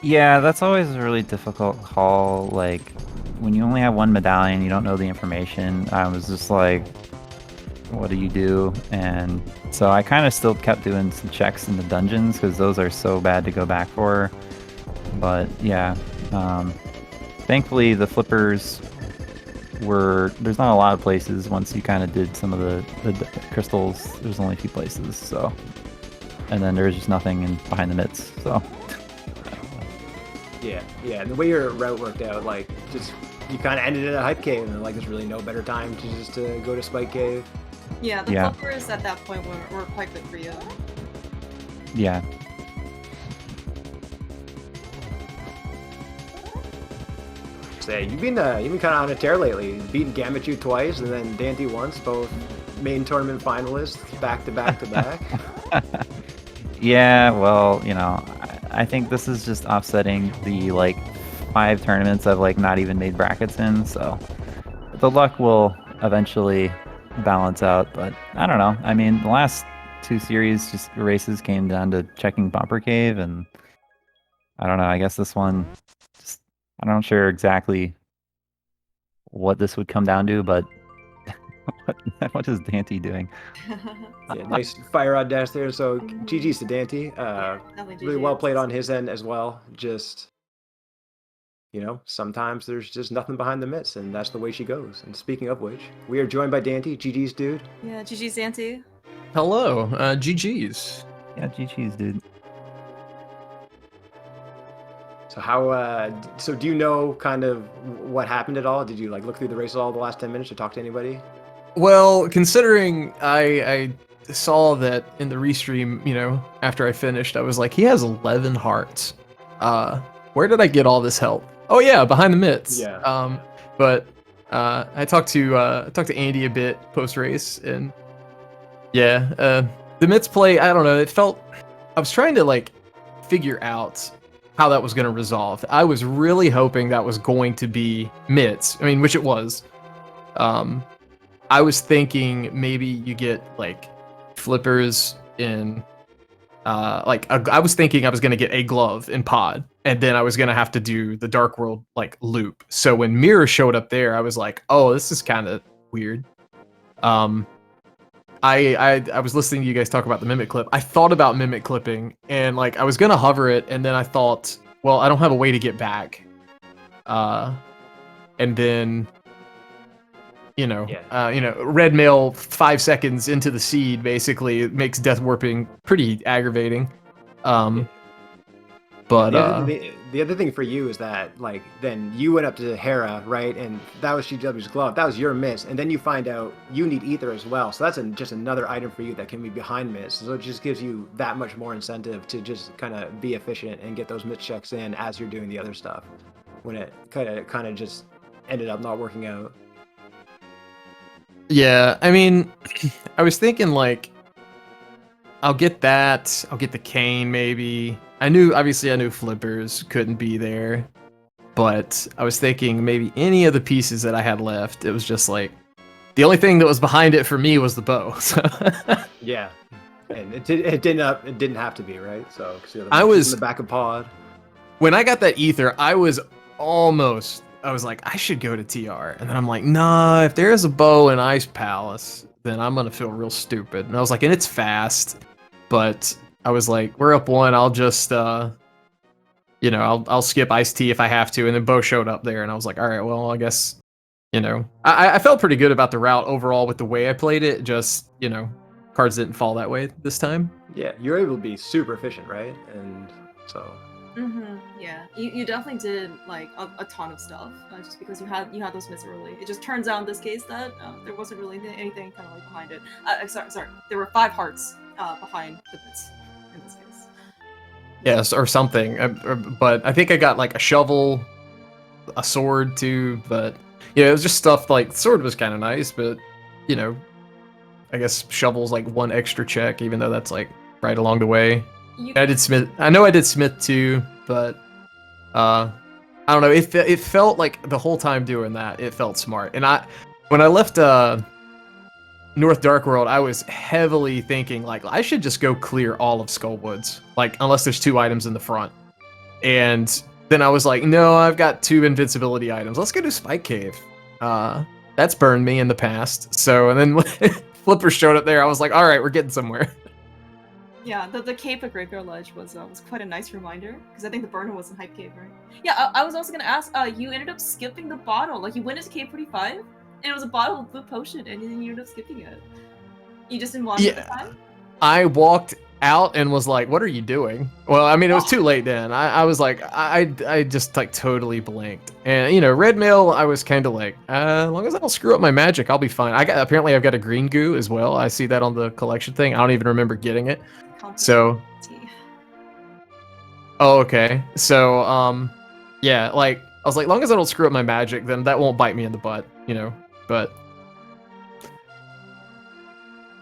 Yeah, that's always a really difficult call. Like, when you only have one medallion, you don't know the information. I was just like, what do you do? And so I kind of still kept doing some checks in the dungeons because those are so bad to go back for. But yeah, thankfully the flippers there's not a lot of places. Once you kind of did some of the crystals, there's only a few places. So, and then there's just nothing behind the midst. So. Yeah, and the way your route worked out, like, just you kind of ended in a hype cave, and like there's really no better time to just go to Spike Cave. Yeah, the flippers at that point were quite good for you. Yeah. Say you've been kind of on a tear lately. Beating Gamachu twice, and then Daaanty once, both main tournament finalists, back to back to back. Yeah, well, you know, I think this is just offsetting the like 5 tournaments I've like not even made brackets in, so the luck will eventually balance out. But I don't know. I mean, the last 2 series just races came down to checking Bumper Cave, and I don't know. I guess this one, just I'm not sure exactly what this would come down to, but what is Daaanty doing? Yeah, nice fire rod dash there. So GG's to Daaanty. Really well played on his end as well. Just, you know, sometimes there's just nothing behind the midst, and that's the way she goes. And speaking of which, we are joined by Daaanty. GG's, dude. Yeah, GG's, Daaanty. Hello, GG's. Yeah, GG's, dude. So how? So do you know kind of what happened at all? Did you like look through the races all the last 10 minutes or talk to anybody? Well, considering I saw that in the restream, you know, after I finished, I was like, he has 11 hearts. Where did I get all this help? Oh yeah, behind the mitts. Yeah. But I talked to Andy a bit post race, and yeah, the mitts play. I don't know. It felt I was trying to like figure out how that was going to resolve. I was really hoping that was going to be mitts. I mean, which it was. I was thinking maybe you get like flippers in, I was thinking I was gonna get a glove in pod, and then I was gonna have to do the Dark World like loop. So when Mirror showed up there, I was like, oh, this is kind of weird. I was listening to you guys talk about the mimic clip. I thought about mimic clipping, and like I was gonna hover it, and then I thought, well, I don't have a way to get back. And then. Red mail 5 seconds into the seed basically makes death warping pretty aggravating. But the other thing for you is that like then you went up to Hera, right, and that was GW's glove. That was your miss, and then you find out you need ether as well. So that's just another item for you that can be behind miss. So it just gives you that much more incentive to just kind of be efficient and get those miss checks in as you're doing the other stuff. When it kind of just ended up not working out. Yeah, I mean, I was thinking like, I'll get that. I'll get the cane maybe. I knew flippers couldn't be there, but I was thinking maybe any of the pieces that I had left. It was just like, the only thing that was behind it for me was the bow. So. Yeah, and it didn't have to be, right? So I was in the back of pod. When I got that ether, I was like, I should go to TR. And then I'm like, nah, if there's a bow in Ice Palace, then I'm going to feel real stupid. And I was like, and it's fast. But I was like, we're up 1. I'll just, I'll skip Ice Tea if I have to. And then Bo showed up there. And I was like, all right, well, I guess, I felt pretty good about the route overall with the way I played it. Just, cards didn't fall that way this time. Yeah, you're able to be super efficient, right? And so... Yeah, you definitely did like a ton of stuff just because you had those miss early. It just turns out in this case that there wasn't really anything kind of like behind it. Sorry, there were 5 hearts behind the miss in this case. Yes, or something. But I think I got like a shovel, a sword too. But yeah, it was just stuff like sword was kind of nice, but you know, I guess shovel's like one extra check, even though that's like right along the way. You I did Smith. I know I did Smith too, but I don't know. It felt like the whole time doing that, it felt smart. And when I left North Dark World, I was heavily thinking like I should just go clear all of Skullwoods, like unless there's 2 items in the front. And then I was like, no, I've got 2 invincibility items. Let's go to Spike Cave. That's burned me in the past. So, and then when Flipper showed up there, I was like, all right, we're getting somewhere. Yeah, the cave at Graveyard Ledge was quite a nice reminder, because I think the burner was in Hype Cave, right? Yeah, I was also gonna ask, you ended up skipping the bottle. Like, you went into Cave 45, and it was a bottle of blue potion, and then you ended up skipping it. You just didn't want it at the time? I walked out and was like, what are you doing? Well, I mean, it was too late then. I was like, I just like totally blanked. And, you know, red mail, I was kind of like, as long as I don't screw up my magic, I'll be fine. Apparently I've got a green goo as well. I see that on the collection thing. I don't even remember getting it. So, oh, okay. So, yeah, like, I was like, long as I don't screw up my magic, then that won't bite me in the butt, you know? But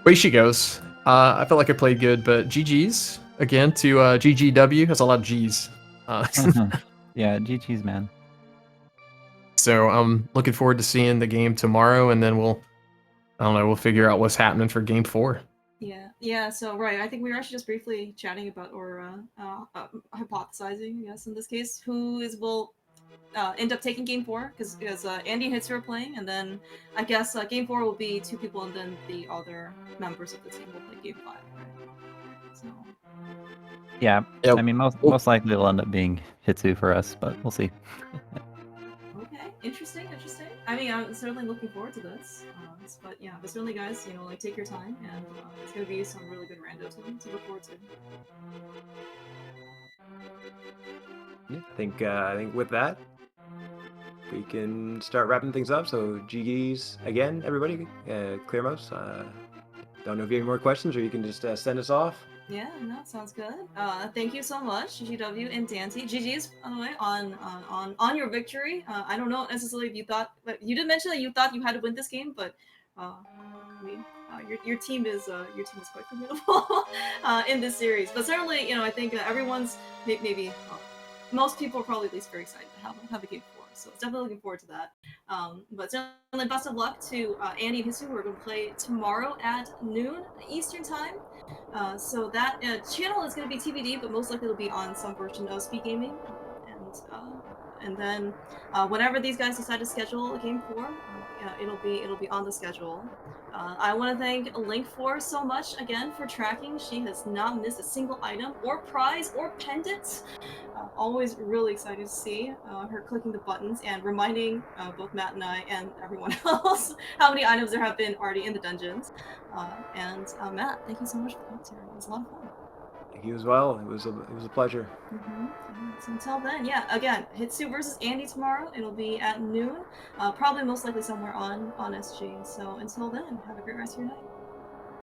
way she goes. I felt like I played good, but GG's again to GGW. That's a lot of G's. Yeah, GG's, man. So I'm looking forward to seeing the game tomorrow, and then I don't know, we'll figure out what's happening for game 4. Yeah, so, right, I think we were actually just briefly chatting about, or hypothesizing, I guess, in this case, will end up taking game 4, because Andy and Hitsu are playing, and then I guess game 4 will be 2 people, and then the other members of the team will play game 5, right? So... Yeah, Yep. I mean, most likely it'll end up being Hitsu for us, but we'll see. Okay, interesting. I mean, I'm certainly looking forward to this. But yeah, but certainly, guys, you know, like, take your time, and it's gonna be some really good randos to look forward to. Yeah, I think with that, we can start wrapping things up. So GG's again, everybody. Clear mouse. Don't know if you have any more questions, or you can just send us off. Yeah, no, sounds good. Thank you so much, GW and Daaanty. GG's, by the way, on your victory. I don't know necessarily if you thought, but you did mention that you thought you had to win this game, but I mean, your team is quite formidable in this series. But certainly, you know, I think everyone's maybe most people are probably at least very excited to have a game 4. So it's definitely looking forward to that. But certainly, best of luck to Andy and Hitsu, who are going to play tomorrow at noon Eastern time. So that channel is going to be TBD, but most likely it'll be on some version of Speed Gaming. And then whenever these guys decide to schedule a game 4, it'll be on the schedule. I want to thank Link for so much again for tracking. She has not missed a single item or prize or pendant. Always really excited to see her clicking the buttons and reminding both Matt and I and everyone else how many items there have been already in the dungeons. And Matt, thank you so much for coming here. It was a lot of fun. Thank you as well. It was a pleasure. So until then, yeah, again, Hitsu versus Andy tomorrow. It'll be at noon. Probably most likely somewhere on SG. So until then, have a great rest of your night.